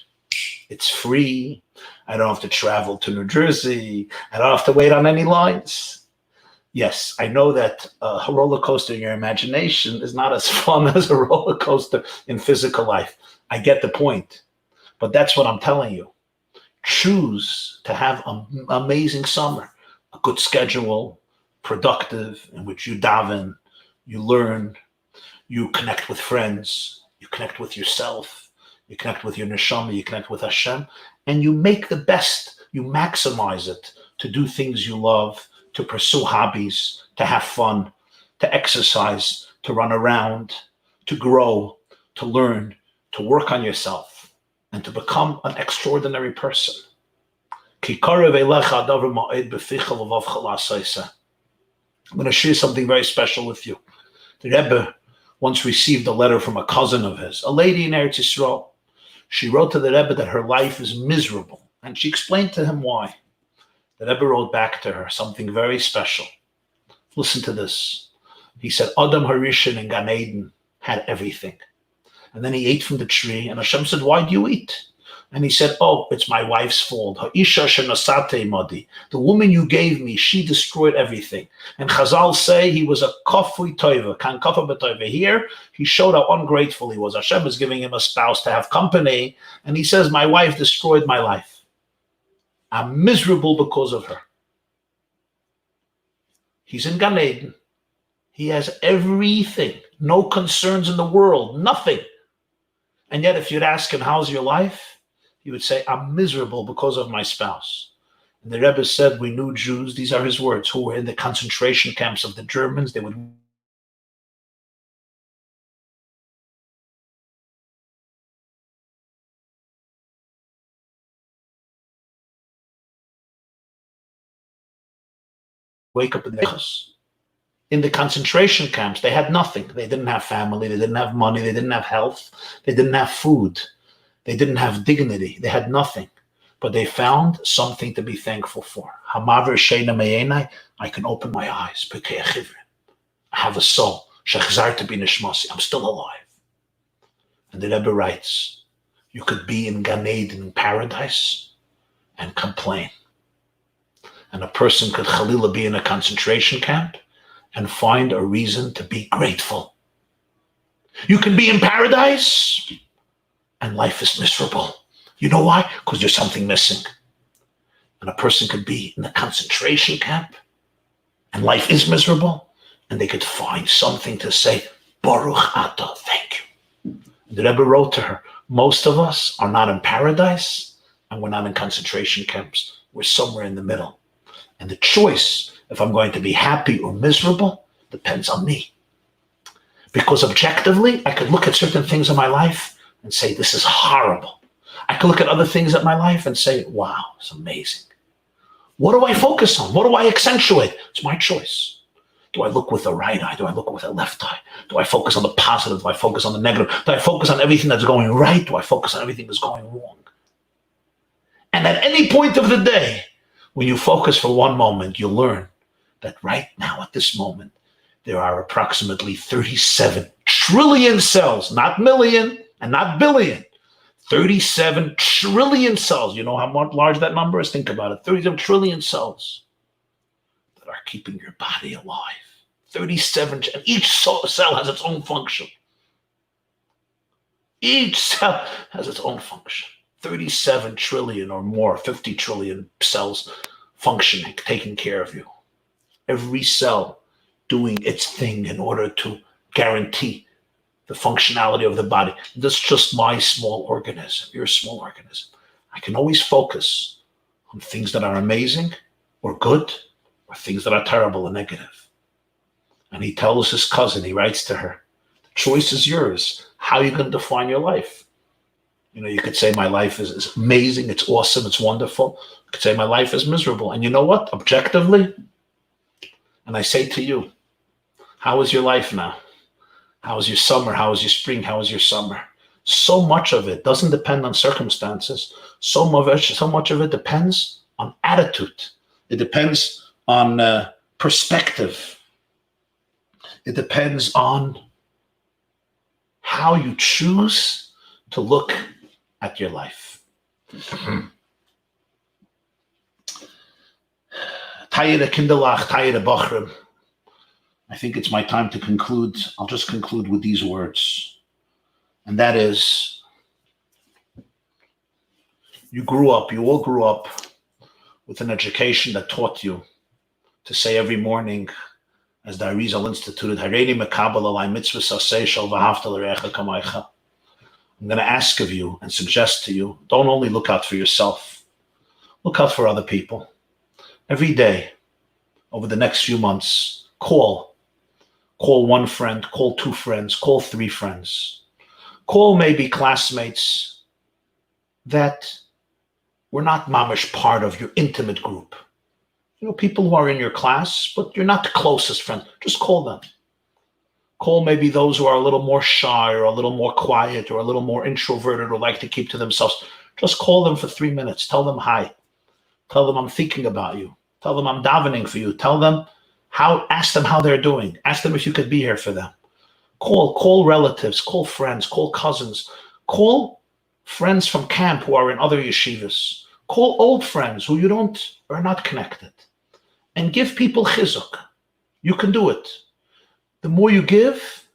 it's free. I don't have to travel to New Jersey. I don't have to wait on any lines. Yes, I know that a roller coaster in your imagination is not as fun as a roller coaster in physical life. I get the point. But that's what I'm telling you. Choose to have an amazing summer, a good schedule, productive, in which you daven, you learn, you connect with friends, you connect with yourself, you connect with your neshama, you connect with Hashem, and you make the best, you maximize it to do things you love, to pursue hobbies, to have fun, to exercise, to run around, to grow, to learn, to work on yourself, and to become an extraordinary person. I'm going to share something very special with you. The Rebbe once received a letter from a cousin of his, a lady in Eretz Yisrael. She wrote to the Rebbe that her life is miserable, and she explained to him why. The Rebbe wrote back to her something very special. Listen to this. He said, Adam Harishon in Gan Eden had everything. And then he ate from the tree, and Hashem said, why do you eat? And he said, oh, it's my wife's fault. Ha'isha shenasate madi. The woman you gave me, she destroyed everything. And Chazal say he was a kafui toiva, kan kafa b'toiva. Here, he showed how ungrateful he was. Hashem is giving him a spouse to have company, and he says, my wife destroyed my life. I'm miserable because of her. He's in Gan Eden. He has everything, no concerns in the world, nothing. And yet if you'd ask him, how's your life? He would say, I'm miserable because of my spouse. And the Rebbe said, we knew Jews, these are his words, who were in the concentration camps of the Germans. They would wake up in the concentration camps. They had nothing. They didn't have family. They didn't have money. They didn't have health. They didn't have food. They didn't have dignity. They had nothing. But they found something to be thankful for. Hamaver sheina me'enai, I can open my eyes. I have a soul. Shechzarta bi nishmasi, I'm still alive. And the Rebbe writes, you could be in Gan Eden, in paradise, and complain. And a person could Chalila be in a concentration camp and find a reason to be grateful. You can be in paradise and life is miserable. You know why? Because there's something missing. And a person could be in a concentration camp and life is miserable, and they could find something to say, Baruch Ata, thank you. And the Rebbe wrote to her, most of us are not in paradise and we're not in concentration camps. We're somewhere in the middle. And the choice, if I'm going to be happy or miserable, depends on me. Because objectively, I could look at certain things in my life and say, this is horrible. I could look at other things in my life and say, wow, it's amazing. What do I focus on? What do I accentuate? It's my choice. Do I look with the right eye? Do I look with the left eye? Do I focus on the positive? Do I focus on the negative? Do I focus on everything that's going right? Do I focus on everything that's going wrong? And at any point of the day, when you focus for one moment, you'll learn that right now at this moment, there are approximately 37 trillion cells, not million and not billion, 37 trillion cells. You know how large that number is? Think about it. 37 trillion cells that are keeping your body alive. 37, and each cell has its own function. Each cell has its own function. 37 trillion or more, 50 trillion cells functioning, taking care of you. Every cell doing its thing in order to guarantee the functionality of the body. This is just my small organism. You're a small organism. I can always focus on things that are amazing or good, or things that are terrible and negative. And he tells his cousin, he writes to her, the choice is yours. How are you going to define your life? You know, you could say my life is amazing, it's awesome, it's wonderful. You could say my life is miserable. And you know what? Objectively, and I say to you, how is your life now? How is your summer? How is your spring? How is your summer? So much of it doesn't depend on circumstances. So much of it depends on attitude. It depends on perspective. It depends on how you choose to look at your life. Tayere Kinderlach, Tayere Bachrim. I think it's my time to conclude. I'll just conclude with these words. And that is, you all grew up with an education that taught you to say every morning, as the Arizal instituted, Hareini mekabel alai mitzvah saseh shel v'ahavta l'reacha kamaycha. I'm going to ask of you and suggest to you, don't only look out for yourself, look out for other people. Every day, over the next few months, call one friend, call two friends, call three friends. Call maybe classmates that were not mamish part of your intimate group. You know, people who are in your class, but you're not the closest friend. Just call them. Call maybe those who are a little more shy or a little more quiet or a little more introverted or like to keep to themselves. Just call them for 3 minutes. Tell them hi. Tell them I'm thinking about you. Tell them I'm davening for you. Tell them ask them how they're doing. Ask them if you could be here for them. Call relatives, call friends, call cousins. Call friends from camp who are in other yeshivas. Call old friends who are not connected. And give people chizuk. You can do it. The more you give,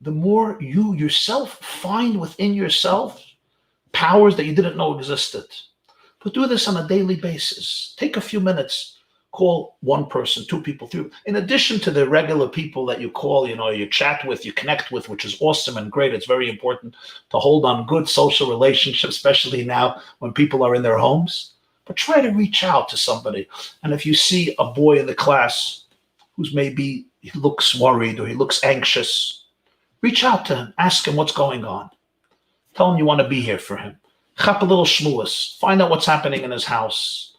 the more you yourself find within yourself powers that you didn't know existed. But do this on a daily basis. Take a few minutes. Call one person, two people, three. In addition to the regular people that you call, you chat with, you connect with, which is awesome and great. It's very important to hold on good social relationships, especially now when people are in their homes. But try to reach out to somebody. And if you see a boy in the class who's maybe he looks worried or he looks anxious, reach out to him. Ask him what's going on. Tell him you want to be here for him. Chap a little shmuas. Find out what's happening in his house.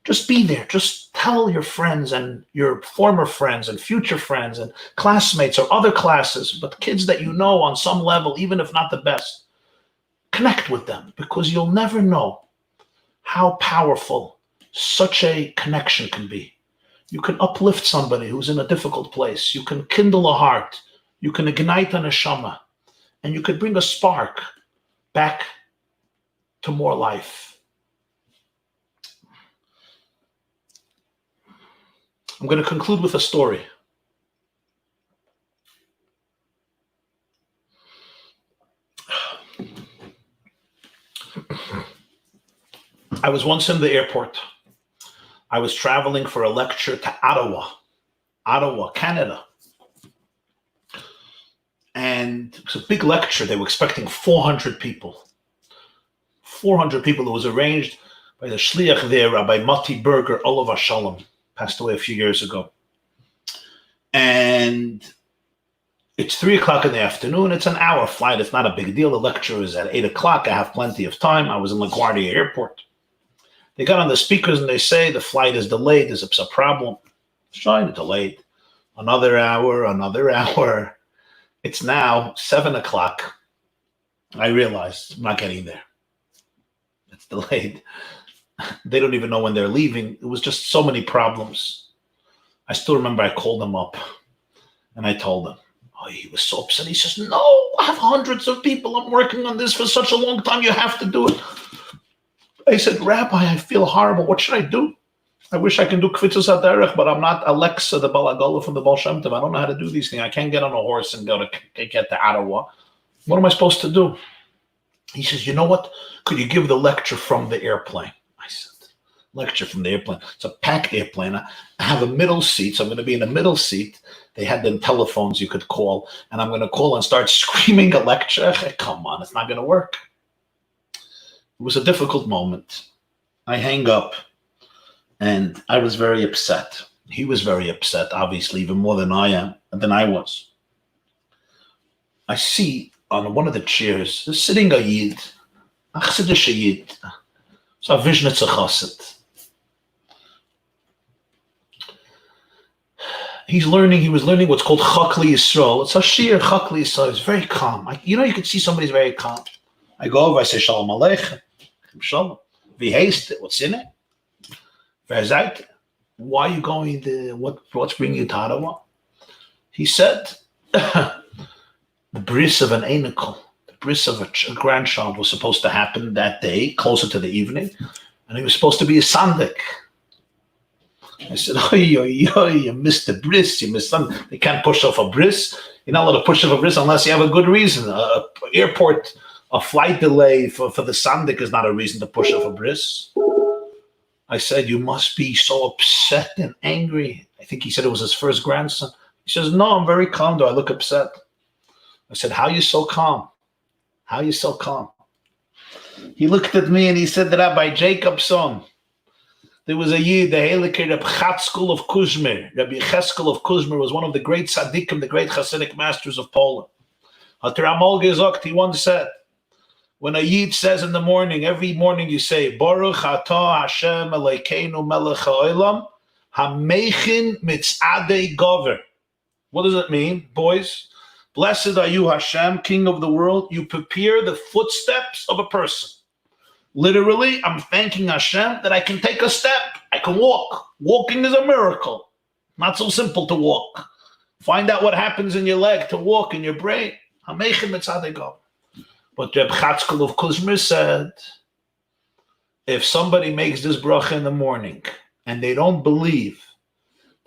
Just be there. Just tell your friends and your former friends and future friends and classmates or other classes, but kids that you know on some level, even if not the best. connect with them, because you'll never know how powerful such a connection can be. You can uplift somebody who's in a difficult place. You can kindle a heart. You can ignite a neshama. And you could bring a spark back to more life. I'm going to conclude with a story. I was once in the airport. I was traveling for a lecture to Ottawa, Canada. And it was a big lecture. They were expecting 400 people. 400 people. It was arranged by the shliach there, Rabbi Mati Berger, Olav Shalom, passed away a few years ago. And it's 3:00 in the afternoon. It's an hour flight. It's not a big deal. The lecture is at 8:00. I have plenty of time. I was in LaGuardia Airport. They got on the speakers and they say the flight is delayed. There's a problem. It's trying to delayed. Another hour. It's now 7:00. I realized I'm not getting there. It's delayed. They don't even know when they're leaving. It was just so many problems. I still remember I called him up and I told him. Oh, he was so upset. He says, no, I have hundreds of people. I'm working on this for such a long time. You have to do it. I said, Rabbi, I feel horrible. What should I do? I wish I can do Kvitzos HaDerech, but I'm not Alexa, the Balagola from the Baal Shem Tov. I don't know how to do these things. I can't get on a horse and get to Ottawa. What am I supposed to do? He says, you know what? Could you give the lecture from the airplane? I said, lecture from the airplane. It's a packed airplane. I have a middle seat, so I'm going to be in a middle seat. They had them telephones you could call, and I'm going to call and start screaming a lecture. Come on, it's not going to work. It was a difficult moment. I hang up, and I was very upset. He was very upset, obviously, even more than I was. I see on one of the chairs, sitting a Yid, a Chassidish Yid, so a Vishnitzer Chassid. He was learning what's called Chakli Yisrael. It's a Shir, Chakli Yisrael. It's very calm. You could see somebody's very calm. I go over, I say, Shalom Aleichem. Shalom. V'heist it. What's in it? V'hazait. Why are you going there? What's bringing you to Ottawa? He said, the bris of an anicle, the bris of a grandchild was supposed to happen that day, closer to the evening, and he was supposed to be a sandik. I said, you missed the bris, you missed something. They can't push off a bris. You're not allowed to push off a bris unless you have a good reason. A flight delay for the sandik is not a reason to push off a bris. I said, you must be so upset and angry. I think he said it was his first grandson. He says, no, I'm very calm. Do I look upset? I said, how are you so calm? How are you so calm? He looked at me and he said, Rabbi Jacobson, there was a Yid, the Heilige Rabbi Cheskel of Kuzmir. Rabbi Cheskel of Kuzmir was one of the great tzaddikim, the great Hasidic masters of Poland. He once said, when a Yid says in the morning, every morning you say, Baruch atah Hashem Elokeinu melech ha'olam, hamechin mitzadei gover. What does it mean, boys? Blessed are you, Hashem, King of the world. You prepare the footsteps of a person. Literally, I'm thanking Hashem that I can take a step. I can walk. Walking is a miracle. Not so simple to walk. Find out what happens in your leg to walk in your brain. Hamechin mitzadei gover. But Reb Chatzkel of Kuzmir said, if somebody makes this bracha in the morning and they don't believe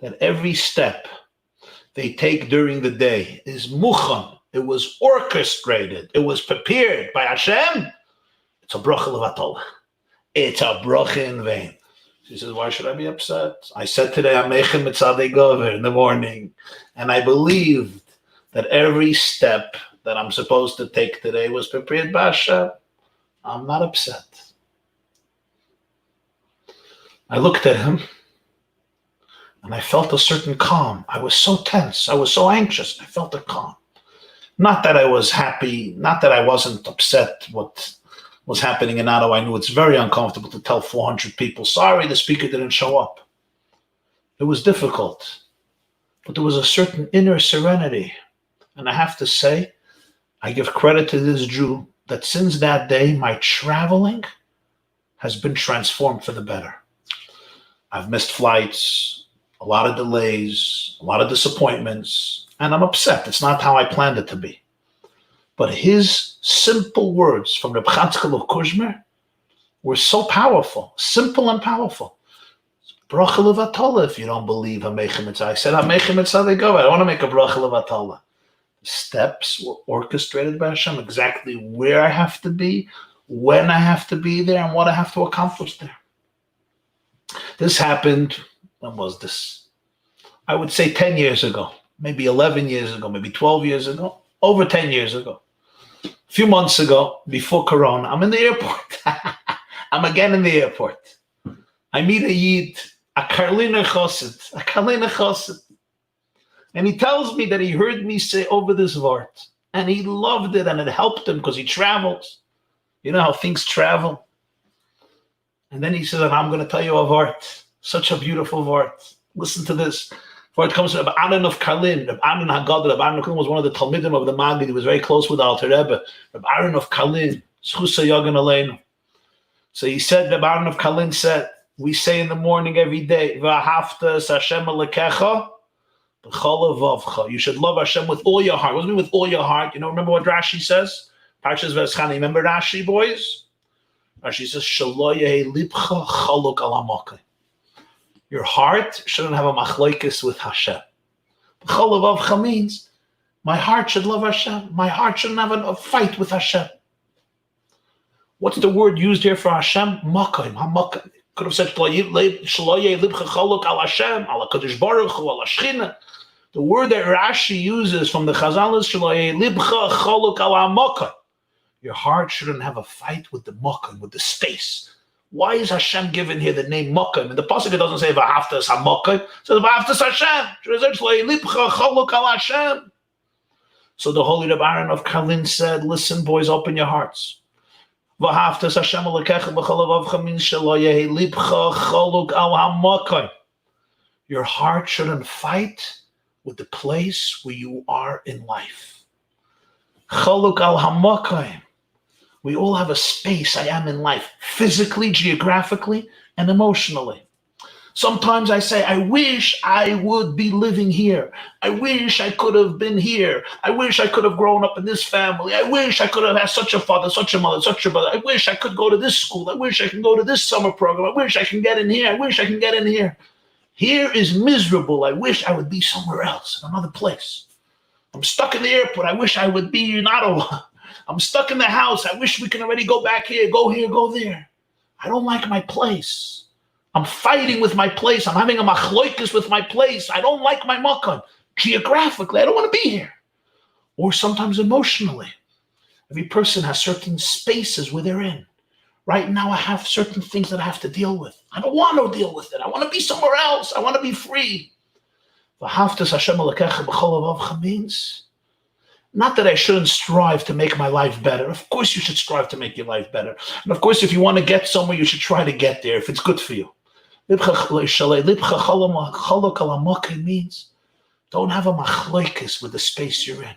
that every step they take during the day is muchan, it was orchestrated, it was prepared by Hashem, it's a bracha levatol. It's a bracha in vain. She says, why should I be upset? I said today, Amechem mitzadei gover in the morning, and I believed that every step that I'm supposed to take today was prepared by Hashem. I'm not upset. I looked at him and I felt a certain calm. I was so tense. I was so anxious. I felt a calm. Not that I was happy, not that I wasn't upset what was happening in Ottawa. I knew it's very uncomfortable to tell 400 people, sorry, the speaker didn't show up. It was difficult, but there was a certain inner serenity. And I have to say, I give credit to this Jew that since that day, my traveling has been transformed for the better. I've missed flights, a lot of delays, a lot of disappointments, and I'm upset. It's not how I planned it to be. But his simple words from Reb Chatzkel of Kuzmer were so powerful, simple and powerful. Bracha levatala, if you don't believe Hameicha Mitzvah. I said, Hameicha Mitzvah, they go. I don't want to make a bracha levatala. The steps were orchestrated by Hashem, exactly where I have to be, when I have to be there, and what I have to accomplish there. This happened, when was this? I would say 10 years ago, maybe 11 years ago, maybe 12 years ago, over 10 years ago. A few months ago, before Corona, I'm in the airport. I'm again in the airport. I meet a Yid, a Karliner Chosid. And he tells me that he heard me say over this Vart. And he loved it and it helped him because he traveled. You know how things travel. And then he said, and I'm going to tell you a Vart. Such a beautiful Vart. Listen to this. Vart comes from Rabbi Aaron of Karlin. Rabbi Aaron Haggadah. Rabbi Aaron of Karlin was one of the Talmidim of the Maggid. He was very close with the Alter Rebbe. Rabbi Aaron of Karlin. Schusa Yogan Aleinu. So he said, Rabbi Aaron of Karlin said, we say in the morning every day, V'ahavta Hashem Alekecha b'chol levavcha. You should love Hashem with all your heart. What does it mean with all your heart? You know, remember what Rashi says? Parshas V'eschani. Remember Rashi, boys? Rashi says, Shelo yehi libcha chaluk al hamakeh. Your heart shouldn't have a machlokes with Hashem. B'chol levavcha means my heart should love Hashem. My heart shouldn't have a fight with Hashem. What's the word used here for Hashem? Makom, hamakeh. Could have said the word that Rashi uses from the Chazal is your heart shouldn't have a fight with the Makom, with the space. Why is Hashem given here the name Makom? In the pasuk it doesn't say V'ahavtas HaMakom, it says V'ahavtas Hashem. So the holy Rabbi Aaron of Karlin said, listen, boys, open your hearts. Your heart shouldn't fight with the place where you are in life. We all have a space I am in life, physically, geographically, and emotionally. Sometimes I say, I wish I would be living here. I wish I could have been here. I wish I could have grown up in this family. I wish I could have had such a father, such a mother, such a brother. I wish I could go to this school. I wish I can go to this summer program. I wish I can get in here. I wish I can get in here. Here is miserable. I wish I would be somewhere else, in another place. I'm stuck in the airport. I wish I would be in Ottawa. I'm stuck in the house. I wish we can already go back here, go there. I don't like my place. I'm fighting with my place. I'm having a machloikus with my place. I don't like my makom. Geographically, I don't want to be here. Or sometimes emotionally. Every person has certain spaces where they're in. Right now, I have certain things that I have to deal with. I don't want to deal with it. I want to be somewhere else. I want to be free. V'ahavtas Hashem Elokecha b'chol levavcha means not that I shouldn't strive to make my life better. Of course, you should strive to make your life better. And of course, if you want to get somewhere, you should try to get there if it's good for you. Means don't have a machlokes with the space you're in.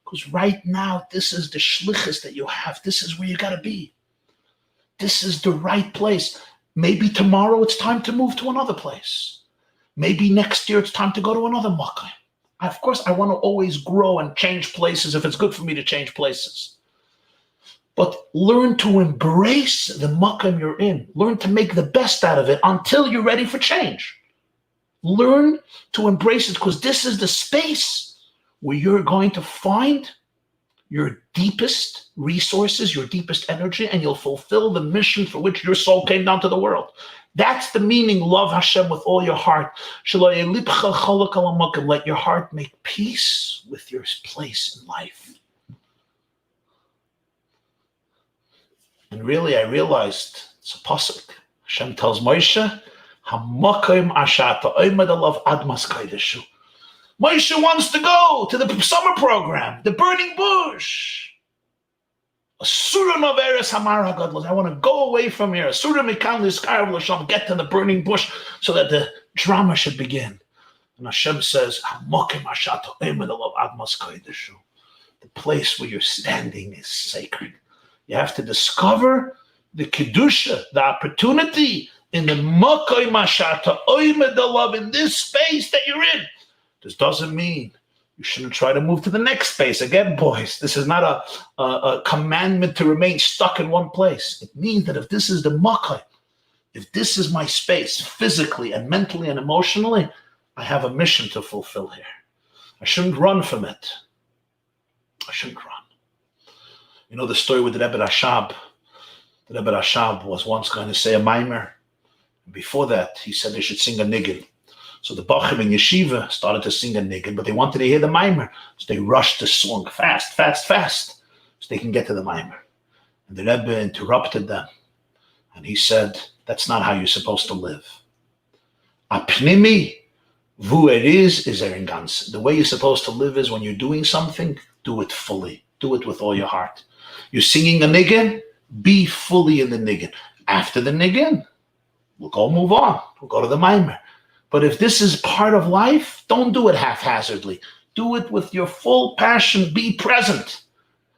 Because right now, this is the shlichus that you have. This is where you got to be. This is the right place. Maybe tomorrow it's time to move to another place. Maybe next year it's time to go to another makom. Of course, I want to always grow and change places if it's good for me to change places. But learn to embrace the makom you're in. Learn to make the best out of it until you're ready for change. Learn to embrace it because this is the space where you're going to find your deepest resources, your deepest energy, and you'll fulfill the mission for which your soul came down to the world. That's the meaning, love Hashem with all your heart. Let your heart make peace with your place in life. And really, I realized, it's a pasuk. Hashem tells Moshe, Moshe wants to go to the summer program, the burning bush. I want to go away from here. Get to the burning bush so that the drama should begin. And Hashem says, the place where you're standing is sacred. You have to discover the kedusha, the opportunity in the makoy mashata oimed alav, in this space that you're in. This doesn't mean you shouldn't try to move to the next space. Again, boys, this is not a commandment to remain stuck in one place. It means that if this is the makoy, if this is my space physically and mentally and emotionally, I have a mission to fulfill here. I shouldn't run from it. I shouldn't run. You know the story with the Rebbe Rashab. The Rebbe Rashab was once going to say a mimer. Before that, he said they should sing a niggin. So the Bachim in Yeshiva started to sing a niggin, but they wanted to hear the mimer. So they rushed the song fast, so they can get to the mimer. And the Rebbe interrupted them. And he said, that's not how you're supposed to live. Apnimi, vu is eringans. The way you're supposed to live is when you're doing something, do it fully. Do it with all your heart. You're singing a niggin, be fully in the niggin. After the niggin, we'll go move on. We'll go to the mimer. But if this is part of life, don't do it haphazardly. Do it with your full passion. Be present.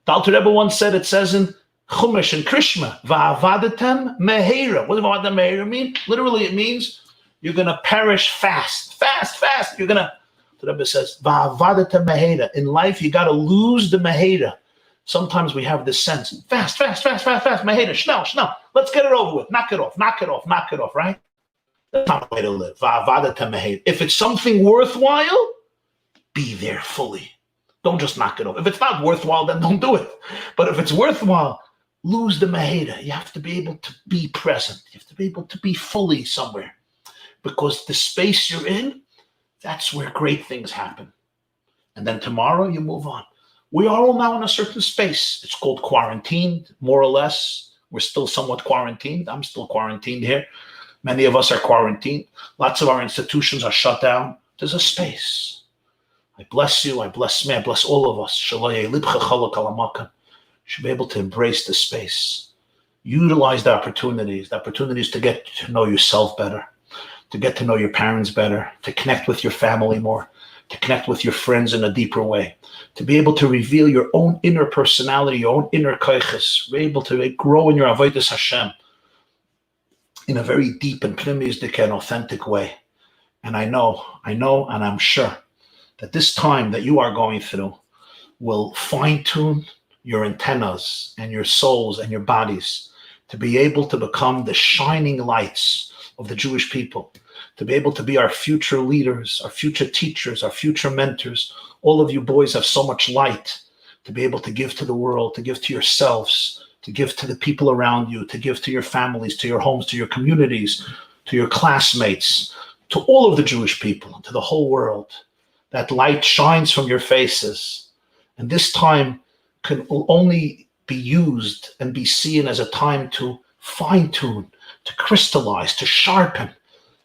The Alter Rebbe once said, it says in Chumash and Krishma, Va'avadetem meheira. What does Va'avadetem meheira mean? Literally, it means you're going to perish fast. You're going to, the Rebbe says, Va'avadetem meheira. In life, you got to lose the meheira. Sometimes we have this sense, fast, meheira, schnell. Let's get it over with. Knock it off, right? That's not the way to live. If it's something worthwhile, be there fully. Don't just knock it off. If it's not worthwhile, then don't do it. But if it's worthwhile, lose the meheira. You have to be able to be present. You have to be able to be fully somewhere. Because the space you're in, that's where great things happen. And then tomorrow you move on. We are all now in a certain space. It's called quarantined, more or less. We're still somewhat quarantined. I'm still quarantined here. Many of us are quarantined. Lots of our institutions are shut down. There's a space. I bless you. I bless me. I bless all of us. Should be able to embrace the space. Utilize the opportunities to get to know yourself better, to get to know your parents better, to connect with your family more, to connect with your friends in a deeper way, to be able to reveal your own inner personality, your own inner koiches, be able to grow in your avodas Hashem in a very deep and pneumistic and authentic way. And I know, and I'm sure that this time that you are going through will fine-tune your antennas and your souls and your bodies to be able to become the shining lights of the Jewish people, to be able to be our future leaders, our future teachers, our future mentors. All of you boys have so much light to be able to give to the world, to give to yourselves, to give to the people around you, to give to your families, to your homes, to your communities, to your classmates, to all of the Jewish people, to the whole world. That light shines from your faces. And this time can only be used and be seen as a time to fine-tune, to crystallize, to sharpen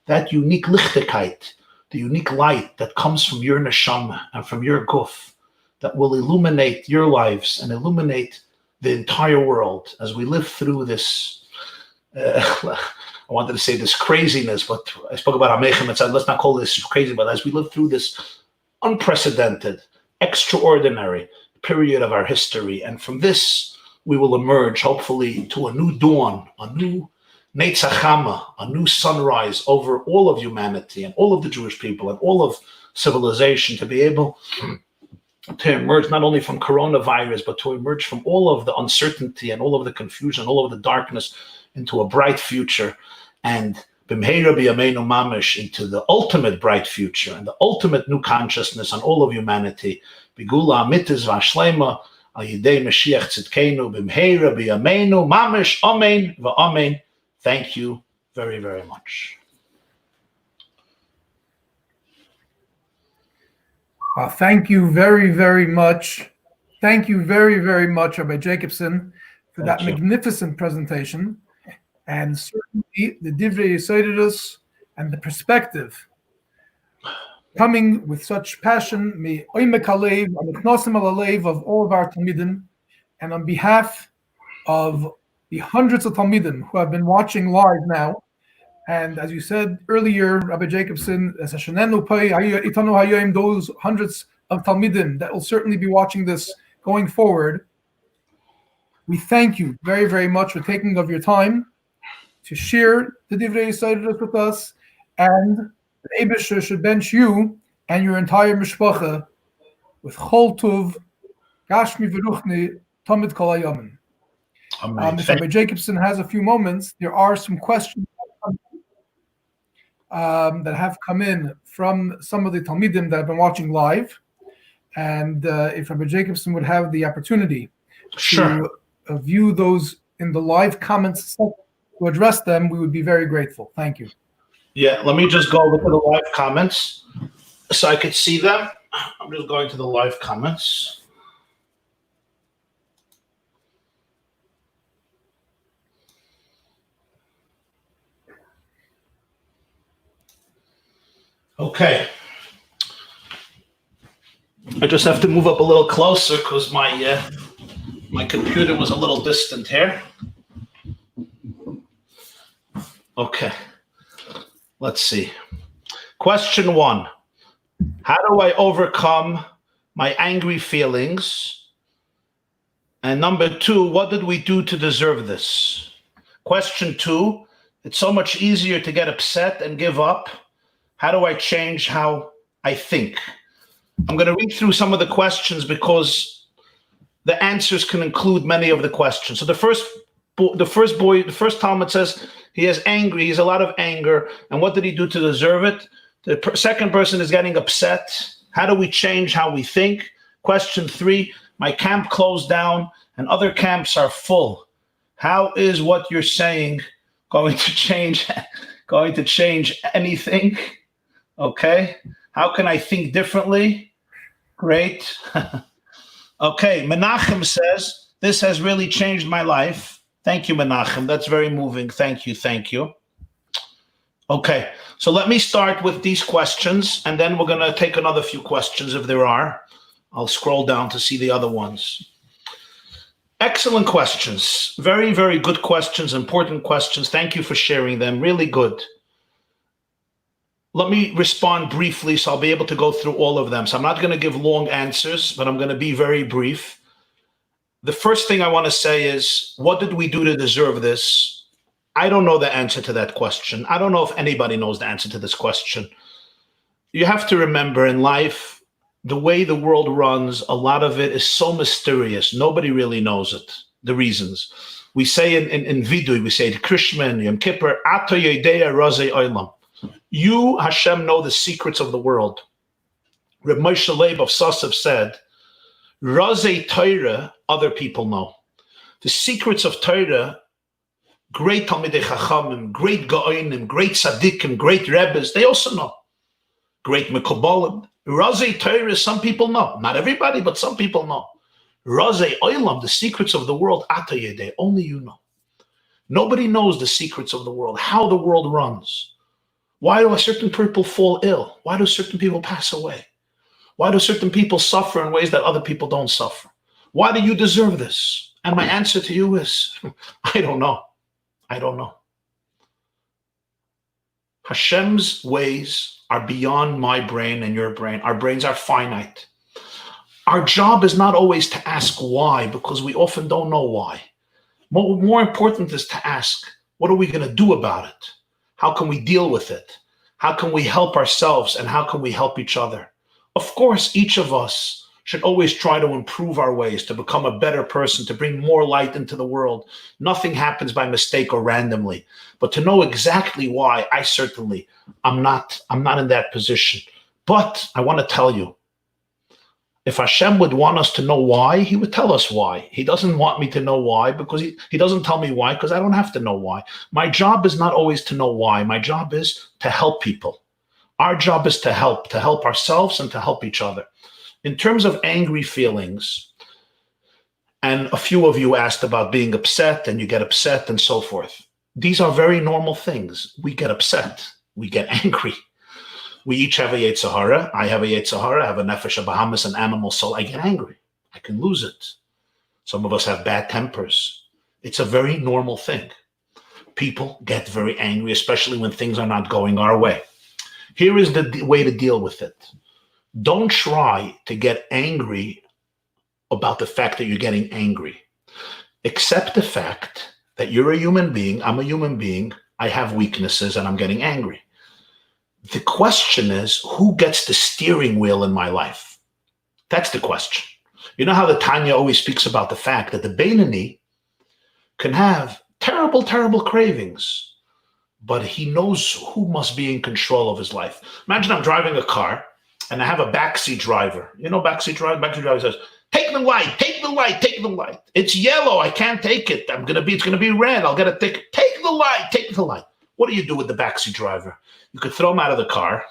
that unique lichtigkeit, the unique light that comes from your neshama and from your guf, that will illuminate your lives and illuminate the entire world as we live through this, I wanted to say this craziness, but I spoke about Amechem and said, let's not call this crazy, but as we live through this unprecedented, extraordinary period of our history, and from this, we will emerge, hopefully, to a new dawn, a new Netzachama, a new sunrise over all of humanity and all of the Jewish people and all of civilization, to be able to emerge not only from coronavirus, but to emerge from all of the uncertainty and all of the confusion, all of the darkness into a bright future, and b'mheira b'yameinu mamish, into the ultimate bright future and the ultimate new consciousness on all of humanity. Bigula amitis v'ashlema al yidei Mashiach tzidkenu b'mheira b'yameinu mamish. Amen v'amen. Thank you very, very much. Thank you very, very much. Thank you very, very much, Rabbi Jacobson, for that magnificent presentation. And certainly the Divrei Yesodidus and the perspective coming with such passion, me oimek halev, amiknosim halev of all of our Talmidim, and on behalf of the hundreds of Talmidim who have been watching live now. And as you said earlier, Rabbi Jacobson, those hundreds of Talmidim that will certainly be watching this going forward, We thank you very, very much for taking of your time to share the Divrei Yisrael with us, and the Eibusher should bench you and your entire mishpacha with Chol Tov, Gashmi V'ruchni, Tamid Kol Hayamin. If Rabbi Jacobson has a few moments, there are some questions that have come in from some of the Talmidim that have been watching live. And if Rabbi Jacobson would have the opportunity to view those in the live comments to address them, we would be very grateful. Thank you. Yeah, let me just go over to the live comments so I could see them. I'm just going to the live comments. Okay. I just have to move up a little closer because my computer was a little distant here. Okay. Let's see. Question 1. How do I overcome my angry feelings? And number 2, what did we do to deserve this? Question 2, it's so much easier to get upset and give up. How do I change how I think? I'm going to read through some of the questions because the answers can include many of the questions. So the first Talmud says he is angry. He has a lot of anger. And what did he do to deserve it? The second person is getting upset. How do we change how we think? Question 3, my camp closed down and other camps are full. How is what you're saying going to change anything? Okay. How can I think differently? Great. Okay. Menachem says, this has really changed my life. Thank you, Menachem. That's very moving. Thank you. Thank you. Okay. So let me start with these questions, and then we're going to take another few questions if there are. I'll scroll down to see the other ones. Excellent questions. Very, very good questions, important questions. Thank you for sharing them. Really good. Let me respond briefly so I'll be able to go through all of them. So I'm not going to give long answers, but I'm going to be very brief. The first thing I want to say is, what did we do to deserve this? I don't know the answer to that question. I don't know if anybody knows the answer to this question. You have to remember in life, the way the world runs, a lot of it is so mysterious. Nobody really knows it, the reasons. We say in Vidui, we say, Krishman, Yom Kippur, Ato Yedeya Razei Olam. You, Hashem, know the secrets of the world. Reb Moshe Leib of Sasav said, Razei Torah, other people know. The secrets of Torah, great Talmidei Chachamim, great Gaonim, great Tzaddikim, great Rebbes, they also know. Great Mekubalim. Razei Torah, some people know. Not everybody, but some people know. Razei Olam, the secrets of the world, Ata Yedei, only you know. Nobody knows the secrets of the world, how the world runs. Why do certain people fall ill? Why do certain people pass away? Why do certain people suffer in ways that other people don't suffer? Why do you deserve this? And my answer to you is, I don't know. I don't know. Hashem's ways are beyond my brain and your brain. Our brains are finite. Our job is not always to ask why, because we often don't know why. More important is to ask, what are we going to do about it? How can we deal with it? How can we help ourselves, and how can we help each other? Of course, each of us should always try to improve our ways, to become a better person, to bring more light into the world. Nothing happens by mistake or randomly. But to know exactly why, I'm not in that position. But I want to tell you, if Hashem would want us to know why, he would tell us why. He doesn't want me to know why, because he doesn't tell me why, because I don't have to know why. My job is not always to know why. My job is to help people. Our job is to help ourselves and to help each other. In terms of angry feelings, and a few of you asked about being upset, and you get upset and so forth. These are very normal things. We get upset. We get angry. We each have a Yetzer Hara. I have a Yetzer Hara. I have a Nefesh, a Bahamas, an animal soul. I get angry. I can lose it. Some of us have bad tempers. It's a very normal thing. People get very angry, especially when things are not going our way. Here is the way to deal with it. Don't try to get angry about the fact that you're getting angry. Accept the fact that you're a human being, I'm a human being, I have weaknesses, and I'm getting angry. The question is, who gets the steering wheel in my life? That's the question. You know how the Tanya always speaks about the fact that the Beinoni can have terrible, terrible cravings, but he knows who must be in control of his life. Imagine I'm driving a car and I have a backseat driver. You know, backseat driver says, take the light, take the light, take the light. It's yellow, I can't take it. It's gonna be red, I'll get a ticket. Take the light, take the light. What do you do with the backseat driver? You could throw him out of the car.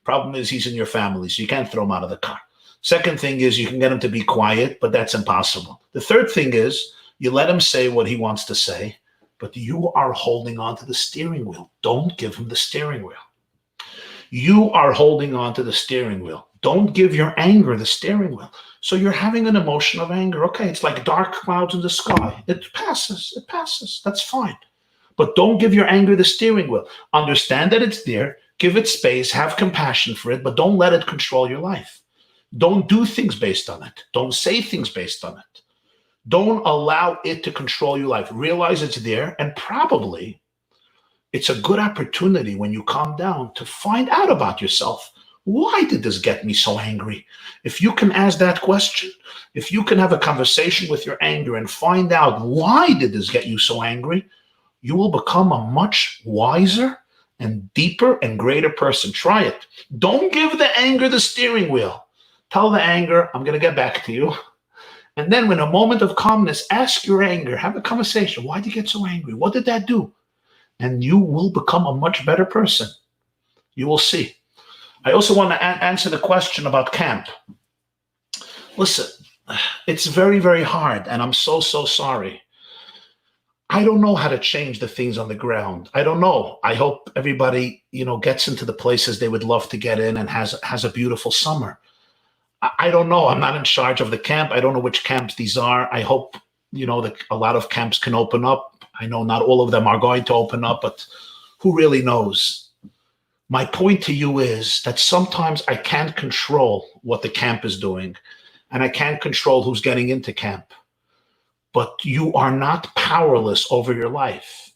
Problem is he's in your family, so you can't throw him out of the car. Second thing is you can get him to be quiet, but that's impossible. The third thing is you let him say what he wants to say, but you are holding on to the steering wheel. Don't give him the steering wheel. You are holding on to the steering wheel. Don't give your anger the steering wheel. So you're having an emotion of anger. Okay, it's like dark clouds in the sky. It passes. That's fine. But don't give your anger the steering wheel. Understand that it's there. Give it space. Have compassion for it, but don't let it control your life. Don't do things based on it. Don't say things based on it. Don't allow it to control your life. Realize it's there, and probably it's a good opportunity when you calm down to find out about yourself. Why did this get me so angry? If you can ask that question, if you can have a conversation with your anger and find out why did this get you so angry, you will become a much wiser and deeper and greater person. Try it. Don't give the anger the steering wheel. Tell the anger, I'm going to get back to you. And then in a moment of calmness, ask your anger, have a conversation. Why did you get so angry? What did that do? And you will become a much better person. You will see. I also want to answer the question about camp. Listen, it's very, very hard, and I'm so sorry. I don't know how to change the things on the ground. I don't know. I hope everybody, gets into the places they would love to get in and has a beautiful summer. I don't know. I'm not in charge of the camp. I don't know which camps these are. I hope, that a lot of camps can open up. I know not all of them are going to open up, but who really knows? My point to you is that sometimes I can't control what the camp is doing, and I can't control who's getting into camp. But you are not powerless over your life.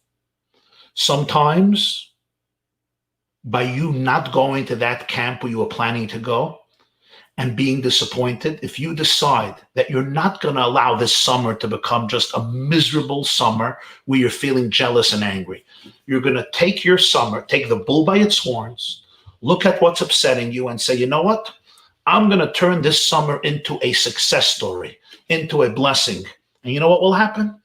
Sometimes, by you not going to that camp where you were planning to go, and being disappointed, if you decide that you're not going to allow this summer to become just a miserable summer where you're feeling jealous and angry, you're going to take your summer, take the bull by its horns, look at what's upsetting you and say, you know what? I'm going to turn this summer into a success story, into a blessing. And you know what will happen?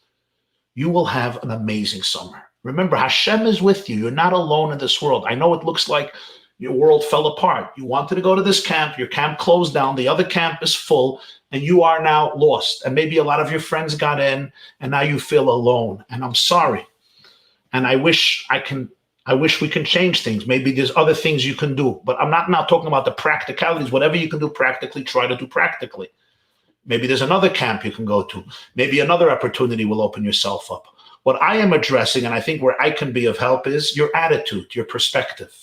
You will have an amazing summer. Remember, Hashem is with you. You're not alone in this world. I know it looks like your world fell apart. You wanted to go to this camp. Your camp closed down. The other camp is full, and you are now lost. And maybe a lot of your friends got in, and now you feel alone. And I'm sorry. And I wish we can change things. Maybe there's other things you can do. But I'm not now talking about the practicalities. Whatever you can do practically, try to do practically. Maybe there's another camp you can go to. Maybe another opportunity will open yourself up. What I am addressing, and I think where I can be of help, is your attitude, your perspective.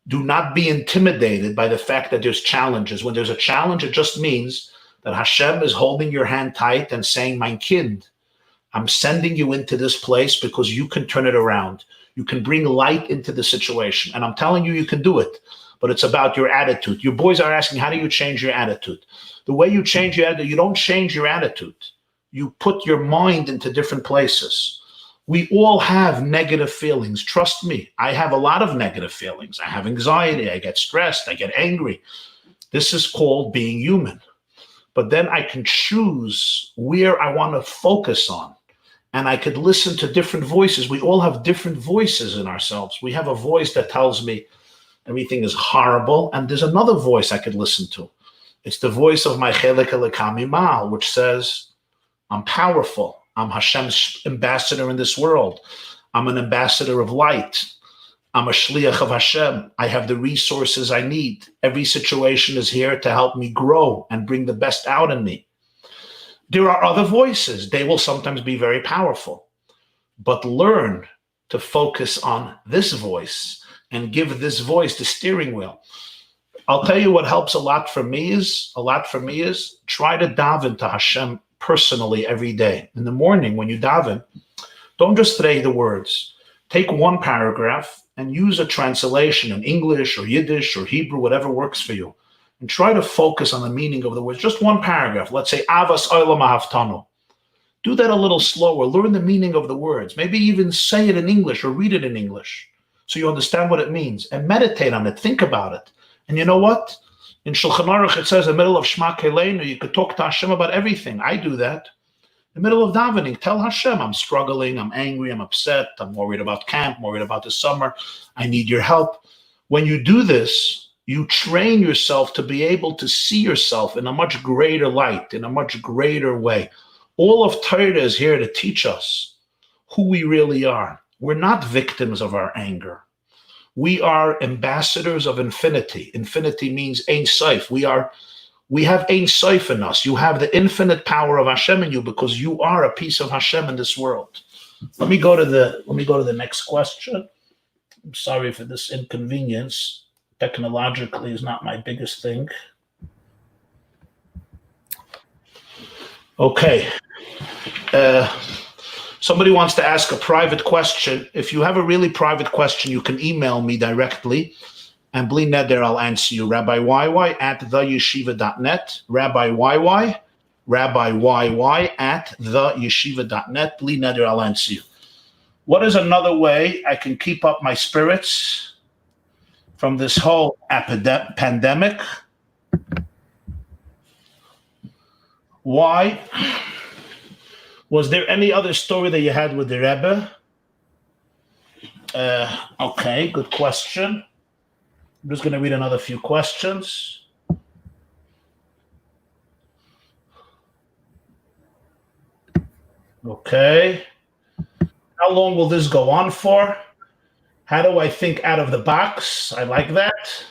Do not be intimidated by the fact that there's challenges. When there's a challenge, it just means that Hashem is holding your hand tight and saying, mein Kind, I'm sending you into this place because you can turn it around. You can bring light into the situation. And I'm telling you, you can do it. But it's about your attitude. Your boys are asking, how do you change your attitude? The way you change your attitude, you don't change your attitude. You put your mind into different places. We all have negative feelings. Trust me, I have a lot of negative feelings. I have anxiety, I get stressed, I get angry. This is called being human. But then I can choose where I want to focus on. And I could listen to different voices. We all have different voices in ourselves. We have a voice that tells me everything is horrible. And there's another voice I could listen to. It's the voice of my Chelek Elokami Mal, which says, I'm powerful. I'm Hashem's ambassador in this world. I'm an ambassador of light. I'm a shliach of Hashem. I have the resources I need. Every situation is here to help me grow and bring the best out in me. There are other voices. They will sometimes be very powerful. But learn to focus on this voice and give this voice the steering wheel. I'll tell you what helps a lot for me is try to daven to Hashem personally every day. In the morning when you daven, don't just say the words. Take one paragraph and use a translation in English or Yiddish or Hebrew, whatever works for you, and try to focus on the meaning of the words. Just one paragraph. Let's say, Avas Olam Ahavtanu. Do that a little slower. Learn the meaning of the words. Maybe even say it in English or read it in English so you understand what it means. And meditate on it. Think about it. And you know what? In Shulchan Aruch, it says in the middle of Shema Keleinu, you could talk to Hashem about everything. I do that. In the middle of davening, tell Hashem, I'm struggling, I'm angry, I'm upset, I'm worried about camp, I'm worried about the summer, I need your help. When you do this, you train yourself to be able to see yourself in a much greater light, in a much greater way. All of Torah is here to teach us who we really are. We're not victims of our anger. We are ambassadors of infinity. Infinity means Ein Sof. We have Ein Sof in us. You have the infinite power of Hashem in you because you are a piece of Hashem in this world. Let me go to the next question. I'm sorry for this inconvenience. Technologically is not my biggest thing. Okay. Somebody wants to ask a private question. If you have a really private question, you can email me directly. And bli neder, I'll answer you. Rabbi YY at theyeshiva.net. Rabbi YY at theyeshiva.net. Bli neder, I'll answer you. What is another way I can keep up my spirits from this whole pandemic? Why? Was there any other story that you had with the Rebbe? Okay, good question. I'm just going to read another few questions. Okay. How long will this go on for? How do I think out of the box? I like that.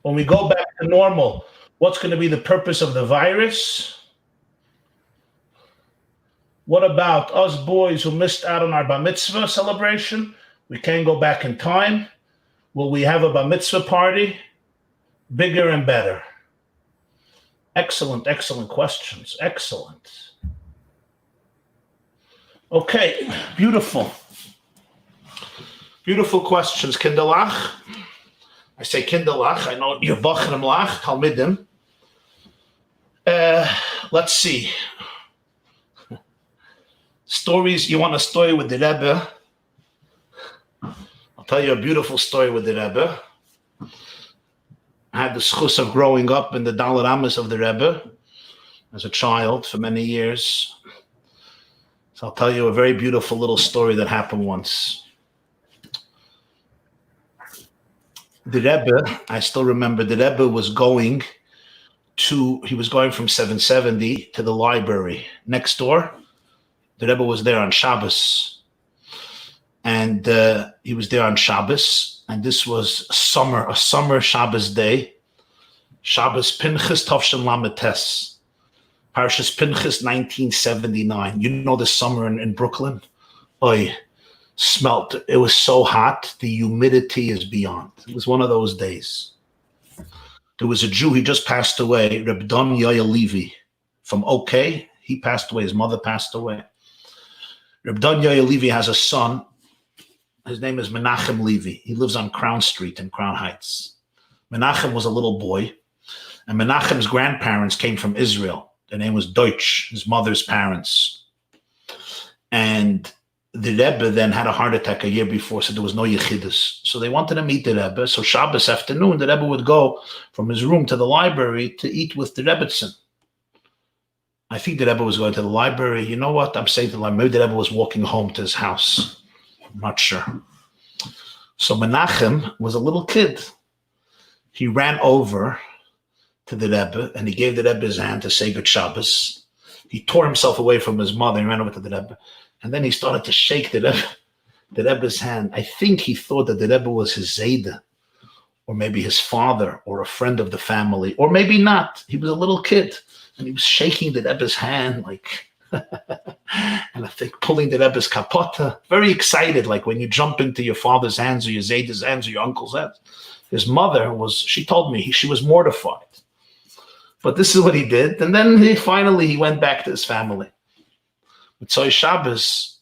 When we go back to normal, what's going to be the purpose of the virus? What about us boys who missed out on our bar mitzvah celebration? We can't go back in time. Will we have a bar mitzvah party? Bigger and better. Excellent, excellent questions. Excellent. Okay, beautiful. Beautiful questions. Kindalach. I say kindalach. I know you're bachrim lach, talmidim. Let's see. Stories. You want a story with the Rebbe? I'll tell you a beautiful story with the Rebbe. I had the schus of growing up in the Dalet Amos of the Rebbe as a child for many years. So I'll tell you a very beautiful little story that happened once. The Rebbe, I still remember, the Rebbe was going from 770 to the library next door. The Rebbe was there on Shabbos, and he was there on Shabbos, and this was a summer Shabbos day. Shabbos Pinchas Tovshin Lametes, Parshas Pinchas 1979. You know the summer in Brooklyn? Oy, smelt. It was so hot. The humidity is beyond. It was one of those days. There was a Jew, he just passed away, Reb Don Yoya Levi from OK. He passed away. His mother passed away. Reb Don Yoya Levi has a son. His name is Menachem Levi. He lives on Crown Street in Crown Heights. Menachem was a little boy, and Menachem's grandparents came from Israel. Their name was Deutsch, his mother's parents. And the Rebbe then had a heart attack a year before, so there was no Yechidus. So they wanted to meet the Rebbe. So Shabbos afternoon, the Rebbe would go from his room to the library to eat with the Rebbetzin. I think the Rebbe was going to the library. You know what? I'm saying to the library, maybe the Rebbe was walking home to his house. I'm not sure. So Menachem was a little kid. He ran over to the Rebbe and he gave the Rebbe his hand to say good Shabbos. He tore himself away from his mother and ran over to the Rebbe. And then he started to shake the Rebbe's hand. I think he thought that the Rebbe was his Zayda, or maybe his father, or a friend of the family, or maybe not. He was a little kid. And he was shaking the Rebbe's hand, like, and I think pulling the Rebbe's kapota, very excited, like when you jump into your father's hands or your Zayda's hands or your uncle's hands. His mother she told me, she was mortified. But this is what he did. And then he went back to his family. Motzei Shabbos,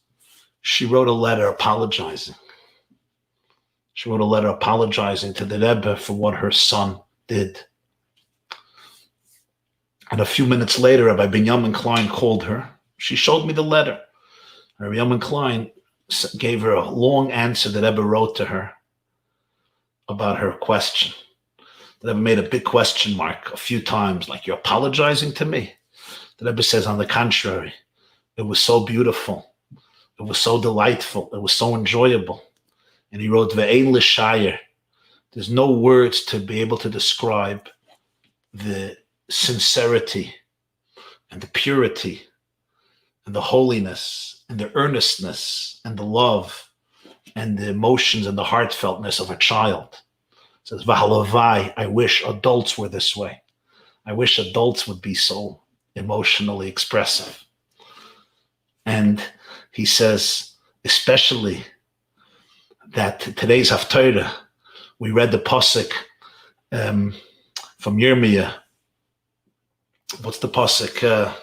she wrote a letter apologizing. She wrote a letter apologizing to the Rebbe for what her son did. And a few minutes later, Rabbi Binyamin Klein called her. She showed me the letter. Rabbi Binyamin Klein gave her a long answer that Rebbe wrote to her about her question. The Rebbe made a big question mark a few times, like, you're apologizing to me? The Rebbe says, on the contrary, it was so beautiful. It was so delightful. It was so enjoyable. And he wrote, Ve'ein l'shayer. There's no words to be able to describe the sincerity and the purity and the holiness and the earnestness and the love and the emotions and the heartfeltness of a child. It says, V'halavai, I wish adults were this way. I wish adults would be so emotionally expressive. And he says, especially that today's Haftarah, we read the pasuk from Yirmiyah. What's the pasuk?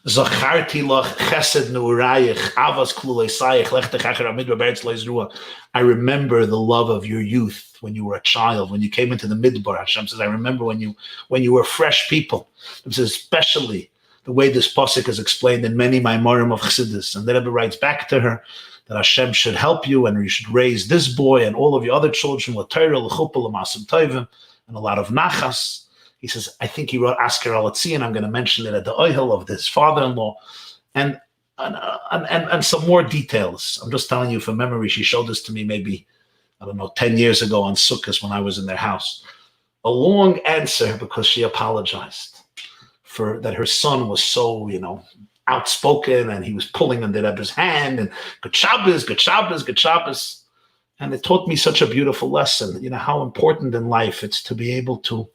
Zacharti lach chesed nu'urayich, avas kluleisayich, lechtech acher amidbar beretz leizrua. I remember the love of your youth when you were a child, when you came into the midbar. Hashem says, I remember when you were fresh people. It says, especially the way this pasuk is explained in many Maimarim of Chassidus. And the Rebbe writes back to her that Hashem should help you and you should raise this boy and all of your other children with Torah, l'chuppah, l'masim tovim, and a lot of nachas. He says, I think he wrote Asker Alatzi, and I'm going to mention it at the oihel of this father-in-law, and some more details. I'm just telling you from memory. She showed this to me maybe, 10 years ago on Sukkot when I was in their house. A long answer because she apologized for that her son was so, outspoken, and he was pulling on the Rebbe's hand, and good Shabbos, good Shabbos, good Shabbos. And it taught me such a beautiful lesson, how important in life it's to be able to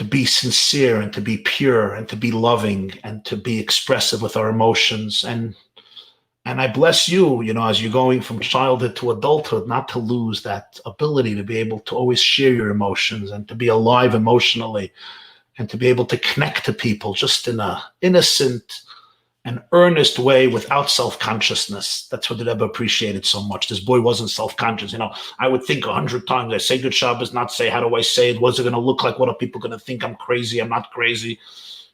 be sincere and to be pure and to be loving and to be expressive with our emotions. And I bless you, as you're going from childhood to adulthood, not to lose that ability to be able to always share your emotions and to be alive emotionally and to be able to connect to people just in a innocent and earnest way without self-consciousness. That's what the Rebbe appreciated so much. This boy wasn't self-conscious. I would think 100 times, I say good Shabbos, not say, how do I say it? What's it going to look like? What are people going to think? I'm crazy. I'm not crazy.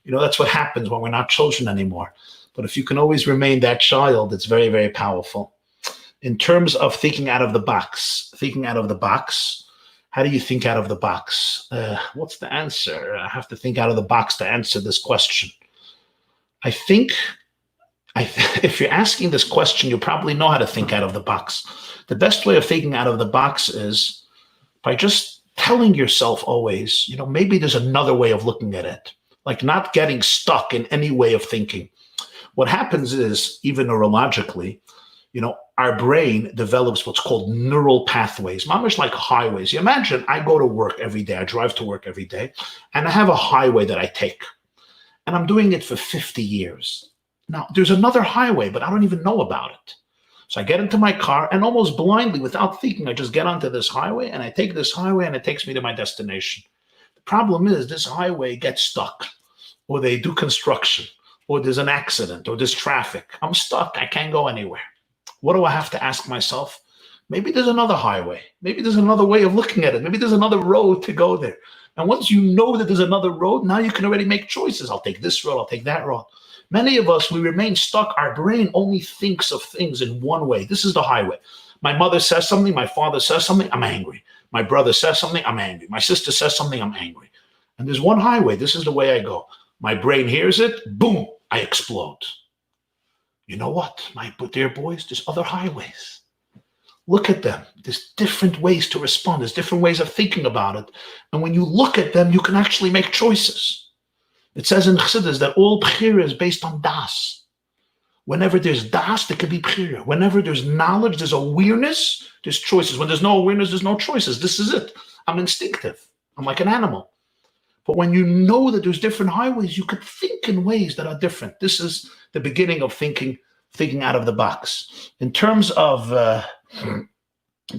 That's what happens when we're not children anymore. But if you can always remain that child, it's very, very powerful. In terms of thinking out of the box, how do you think out of the box? What's the answer? I have to think out of the box to answer this question. I think if you're asking this question, you probably know how to think out of the box. The best way of thinking out of the box is by just telling yourself always, maybe there's another way of looking at it, like not getting stuck in any way of thinking. What happens is, even neurologically, our brain develops what's called neural pathways, mamish like highways. You imagine I go to work every day, I drive to work every day, and I have a highway that I take, and I'm doing it for 50 years. Now, there's another highway, but I don't even know about it. So I get into my car and almost blindly, without thinking, I just get onto this highway and I take this highway and it takes me to my destination. The problem is this highway gets stuck, or they do construction, or there's an accident, or there's traffic. I'm stuck. I can't go anywhere. What do I have to ask myself? Maybe there's another highway. Maybe there's another way of looking at it. Maybe there's another road to go there. And once you know that there's another road, now you can already make choices. I'll take this road. I'll take that road. Many of us, we remain stuck. Our brain only thinks of things in one way. This is the highway. My mother says something. My father says something. I'm angry. My brother says something. I'm angry. My sister says something. I'm angry. And there's one highway. This is the way I go. My brain hears it. Boom. I explode. You know what, my dear boys? There's other highways. Look at them. There's different ways to respond. There's different ways of thinking about it. And when you look at them, you can actually make choices. It says in Chassidus that all bchira is based on das. Whenever there's das, there can be bchira. Whenever there's knowledge, there's awareness, there's choices. When there's no awareness, there's no choices. This is it. I'm instinctive. I'm like an animal. But when you know that there's different highways, you could think in ways that are different. This is the beginning of thinking out of the box. In terms of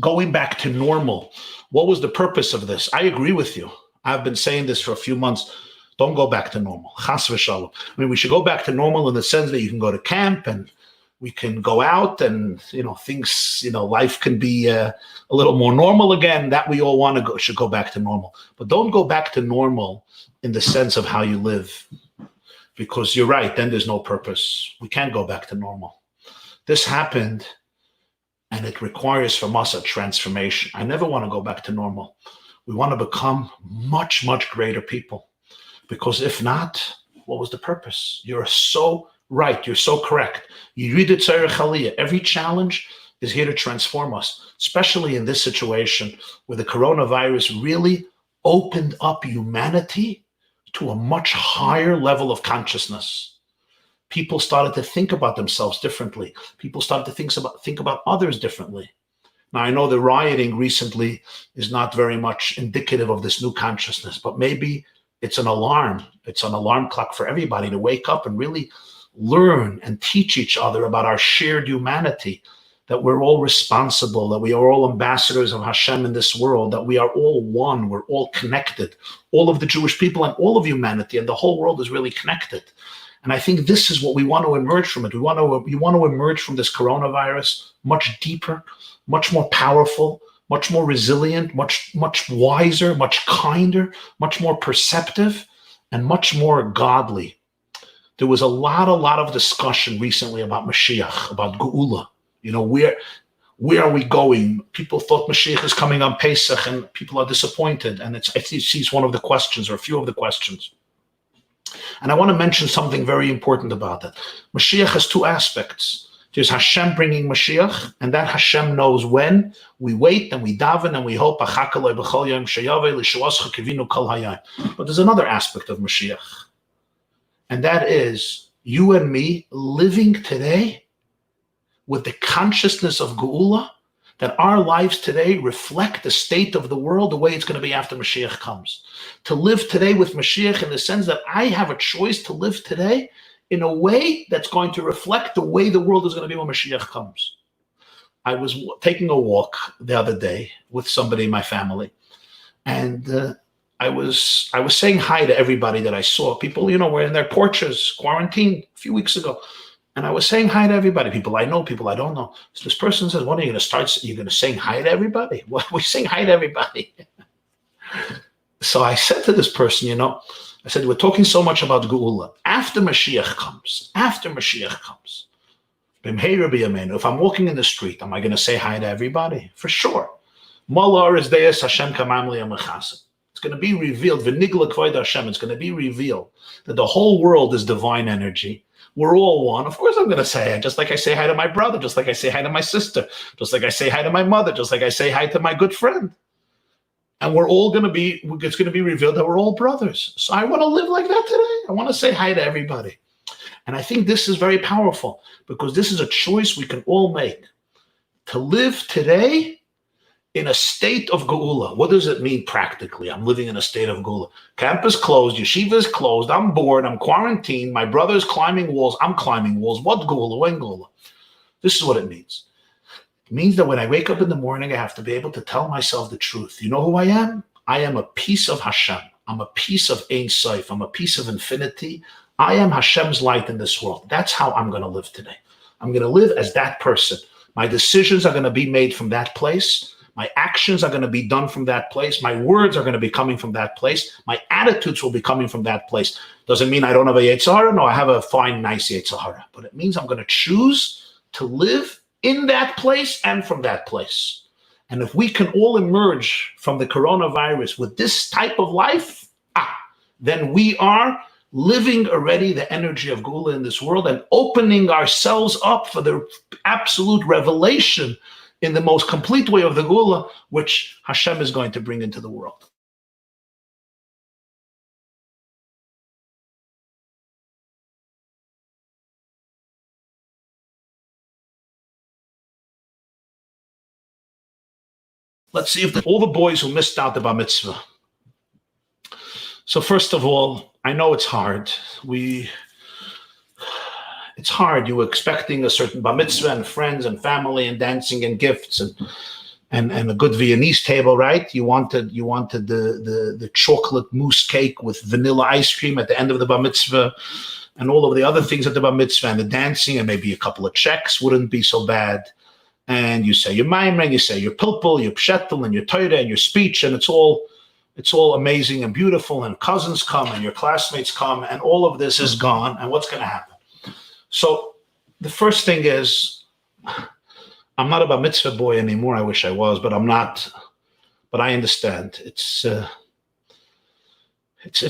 going back to normal, what was the purpose of this? I agree with you. I've been saying this for a few months. Don't go back to normal. Chas v'shalom. I mean, we should go back to normal in the sense that you can go to camp and we can go out and, things, life can be a little more normal again. That we all want to go, should go back to normal. But don't go back to normal in the sense of how you live. Because you're right, then there's no purpose. We can't go back to normal. This happened, and it requires from us a transformation. I never want to go back to normal. We want to become much, much greater people. Because if not, what was the purpose? You're so right. You're so correct. You read the Tzarech Aliyah. Every challenge is here to transform us, especially in this situation where the coronavirus really opened up humanity to a much higher level of consciousness. People started to think about themselves differently. People started to think about others differently. Now, I know the rioting recently is not very much indicative of this new consciousness, but maybe it's an alarm. It's an alarm clock for everybody to wake up and really learn and teach each other about our shared humanity, that we're all responsible, that we are all ambassadors of Hashem in this world, that we are all one, we're all connected, all of the Jewish people and all of humanity, and the whole world is really connected. And I think this is what we want to emerge from it. We want to emerge from this coronavirus much deeper, much more powerful, much more resilient, much wiser, much kinder, much more perceptive, and much more godly. There was a lot of discussion recently about Mashiach, about Geula. Where are we going? People thought Mashiach is coming on Pesach, and people are disappointed. And I think it's one of the questions, or a few of the questions. And I want to mention something very important about that. Mashiach has two aspects. There's Hashem bringing Mashiach, and that Hashem knows when. We wait and we daven and we hope. But there's another aspect of Mashiach, and that is you and me living today with the consciousness of Geula, that our lives today reflect the state of the world the way it's going to be after Mashiach comes. To live today with Mashiach in the sense that I have a choice to live today in a way that's going to reflect the way the world is going to be when Mashiach comes. I was taking a walk the other day with somebody in my family, and I was saying hi to everybody that I saw. People, were in their porches, quarantined a few weeks ago. And I was saying hi to everybody, people I know, people I don't know. So this person says, what are you going to start? You're going to sing hi to everybody? What are we saying hi to everybody? So I said to this person, I said, we're talking so much about Geula. After Mashiach comes, if I'm walking in the street, am I going to say hi to everybody? For sure. It's going to be revealed. It's going to be revealed that the whole world is divine energy. We're all one. Of course I'm going to say hi, just like I say hi to my brother, just like I say hi to my sister, just like I say hi to my mother, just like I say hi to my good friend. And it's going to be revealed that we're all brothers. So I want to live like that today. I want to say hi to everybody. And I think this is very powerful because this is a choice we can all make. To live today in a state of Geula. What does it mean practically? I'm living in a state of Geula. Camp is closed, yeshiva is closed, I'm bored, I'm quarantined, my brother's climbing walls, I'm climbing walls. What Geula? When Geula? This is what it means. It means that when I wake up in the morning, I have to be able to tell myself the truth. You know who I am? I am a piece of Hashem. I'm a piece of Ein Sof. I'm a piece of infinity. I am Hashem's light in this world. That's how I'm going to live today. I'm going to live as that person. My decisions are going to be made from that place. My actions are going to be done from that place. My words are going to be coming from that place. My attitudes will be coming from that place. Doesn't mean I don't have a Yetzer Hara. No, I have a fine, nice Yetzer Hara. But it means I'm going to choose to live in that place and from that place. And if we can all emerge from the coronavirus with this type of life, then we are living already the energy of Geula in this world and opening ourselves up for the absolute revelation in the most complete way of the Geula, which Hashem is going to bring into the world. Let's see if all the boys who missed out the bar mitzvah. So first of all, I know it's hard. It's hard. You were expecting a certain bar mitzvah and friends and family and dancing and gifts and a good Viennese table, right? You wanted the chocolate mousse cake with vanilla ice cream at the end of the bar mitzvah, and all of the other things at the bar mitzvah, and the dancing, and maybe a couple of checks wouldn't be so bad. And you say your maimer, and you say your pilpul, your pshetel, and your Torah, and your speech, and it's all amazing and beautiful, and cousins come, and your classmates come, and all of this is gone, and what's going to happen? So the first thing is, I'm not a bar mitzvah boy anymore. I wish I was, but I'm not. But I understand. It's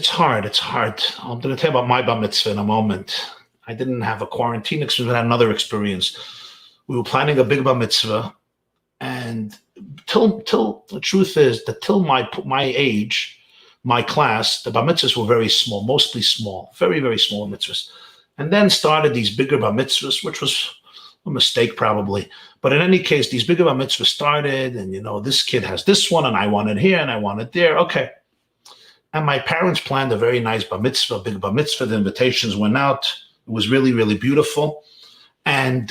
hard. It's hard. I'm going to tell you about my bar mitzvah in a moment. I didn't have a quarantine experience, but I had another experience. We were planning a big bar mitzvah, and till the truth is that till my age, my class, the bar mitzvahs were very small, mostly small, very, very small mitzvahs. And then started these bigger bar mitzvahs, which was a mistake probably. But in any case, these bigger bar mitzvahs started, and this kid has this one, and I want it here, and I want it there. Okay. And my parents planned a very nice bar mitzvah, big bar mitzvah. The invitations went out. It was really, really beautiful. And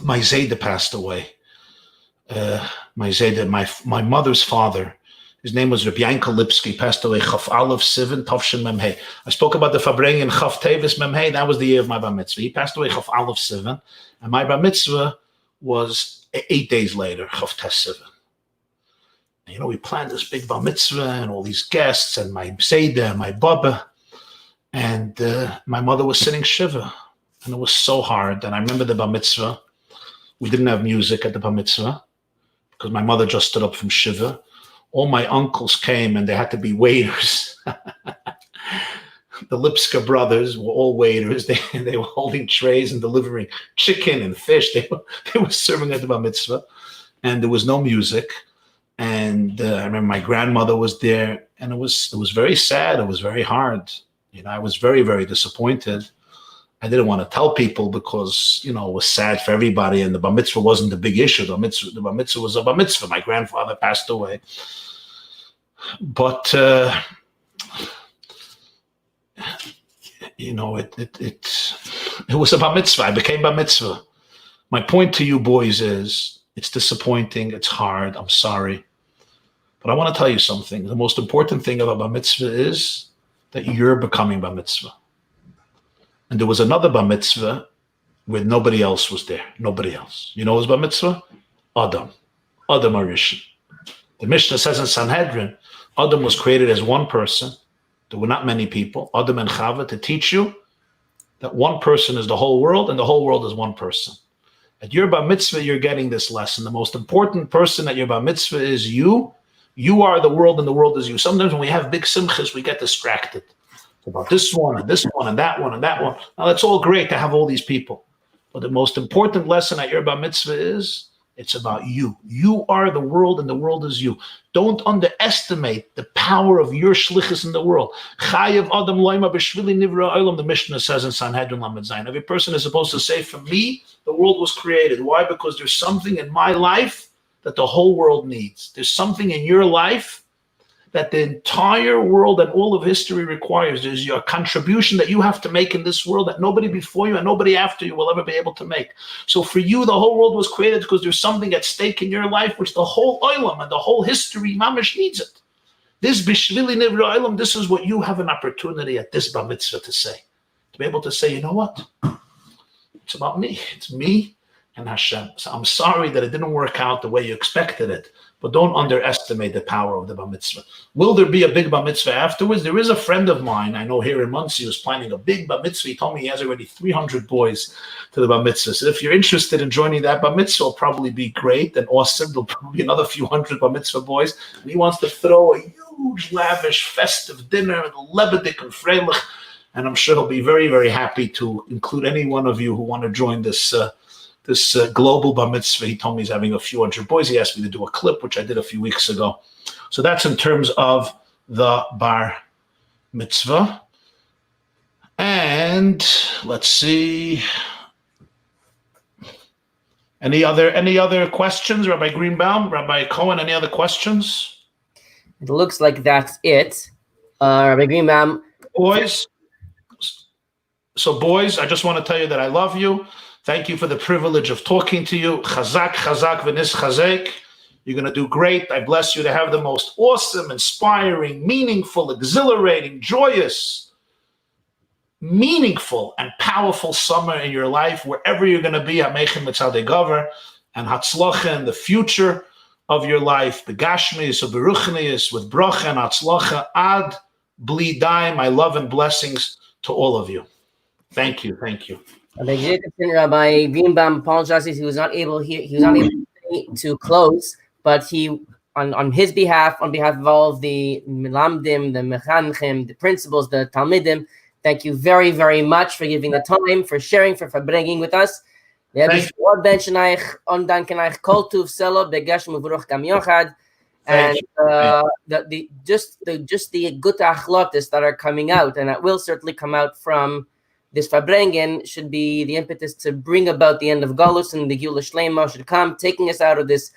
my Seder passed away. My Seder, my mother's father, his name was Rabbi Lipsky, passed away Chaf Aleph Sivan Tavshin Memhei. I spoke about the Fabring in Chaf Tevis Memhei. That was the year of my bar mitzvah. He passed away Chaf Aleph Sivan, and my bar mitzvah was 8 days later, Chaf Tes Sivan. We planned this big bar mitzvah and all these guests and my Seder and my Baba, and my mother was sitting Shiva, and it was so hard. And I remember the bar mitzvah. We didn't have music at the bar mitzvah because my mother just stood up from Shiva. All my uncles came, and they had to be waiters. The Lipska brothers were all waiters. They were holding trays and delivering chicken and fish. They were serving at the bar mitzvah, and there was no music. And I remember my grandmother was there, and it was very sad. It was very hard. I was very, very disappointed. I didn't want to tell people because, it was sad for everybody, and the bar mitzvah wasn't the big issue. The bar mitzvah was a bar mitzvah. My grandfather passed away. But, it was a bar mitzvah. I became bar mitzvah. My point to you boys is, it's disappointing. It's hard. I'm sorry. But I want to tell you something. The most important thing about bar mitzvah is that you're becoming bar mitzvah. And there was another bar mitzvah where nobody else was there. Nobody else. You know who's bar mitzvah? Adam Arishon. The Mishnah says in Sanhedrin, Adam was created as one person. There were not many people, Adam and Chava, to teach you that one person is the whole world and the whole world is one person. At your bar mitzvah, you're getting this lesson. The most important person at your bar mitzvah is you. You are the world and the world is you. Sometimes when we have big simchas, we get distracted about this one and this one and that one and that one. Now, that's all great to have all these people. But the most important lesson at your bar mitzvah is it's about you. You are the world and the world is you. Don't underestimate the power of your shlichus in the world. Chayav Adam Loima B'Shvili Nivra Olam, the Mishnah says in Sanhedrin Lamed Zayin. Every person is supposed to say, for me, the world was created. Why? Because there's something in my life that the whole world needs. There's something in your life that the entire world and all of history requires. There's your contribution that you have to make in this world that nobody before you and nobody after you will ever be able to make. So for you, the whole world was created because there's something at stake in your life which the whole olam and the whole history, mamash, needs it. This bishvili nivra olam, this is what you have an opportunity at this bar mitzvah to say. To be able to say, you know what? It's about me. It's me and Hashem. So I'm sorry that it didn't work out the way you expected it. But don't underestimate the power of the bar mitzvah. Will there be a big bar mitzvah afterwards? There is a friend of mine, I know here in Muncie, who's planning a big bar mitzvah. He told me he has already 300 boys to the bar mitzvah. So if you're interested in joining that bar mitzvah, it'll probably be great and awesome. There'll probably be another few hundred bar mitzvah boys. And he wants to throw a huge, lavish, festive dinner and lebedik and freilich. And I'm sure he'll be very, very happy to include any one of you who want to join this global bar mitzvah. He told me he's having a few hundred boys. He asked me to do a clip, which I did a few weeks ago. So that's in terms of the bar mitzvah. And let's see. Any other questions? Rabbi Greenbaum, Rabbi Cohen, any other questions? It looks like that's it. Rabbi Greenbaum. Boys, So boys, I just want to tell you that I love you. Thank you for the privilege of talking to you. Chazak, chazak, v'nis chazek. You're going to do great. I bless you to have the most awesome, inspiring, meaningful, exhilarating, joyous, meaningful, and powerful summer in your life, wherever you're going to be. Hamechem mitzadei gaver, and hatzlacha in the future of your life. Begashmius, beruchnius, with bracha and hatzlacha ad bli daim. My love and blessings to all of you. Thank you. Thank you. Rabbi Jacobson, Rabbi Rambam apologizes he was not able to close, but he, on his behalf, on behalf of all of the Milamdim, the Mechanchim, the principals, the Talmidim, thank you very, very much for giving the time, for sharing, for bringing with us. And just the good achlotis that are coming out, and that will certainly come out from this Farbrengen, should be the impetus to bring about the end of Galus, and the Geulah Shlema should come, taking us out of this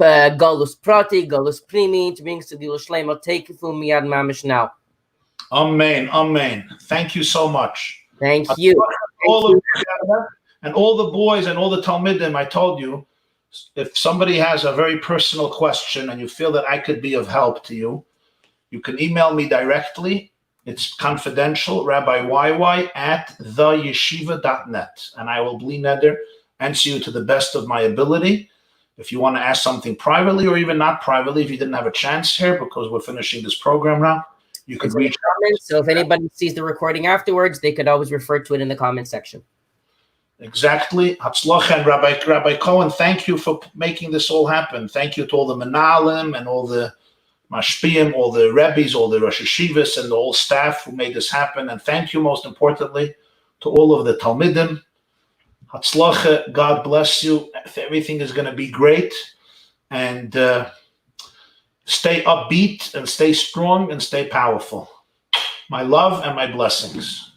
Galus Prati, Galus Primi, to bring us to Geulah Shlema. Take it from Miyad Mamish now. Amen. Amen. Thank you so much. Thank you. And all the boys and all the Talmidim, I told you, if somebody has a very personal question and you feel that I could be of help to you, you can email me directly. It's confidential, rabbiyyy@theyeshiva.net. And I will bli neder answer you to the best of my ability. If you want to ask something privately or even not privately, if you didn't have a chance here because we're finishing this program now, you could reach out. So if anybody sees the recording afterwards, they could always refer to it in the comment section. Exactly. Hatzlacha. And Rabbi Cohen, thank you for making this all happen. Thank you to all the Menalim and all the Mashpiyim, all the Rebbis, all the Rosh Hashivas, and the whole staff who made this happen. And thank you, most importantly, to all of the Talmidim. Hatzlacha, God bless you. Everything is going to be great. And stay upbeat and stay strong and stay powerful. My love and my blessings.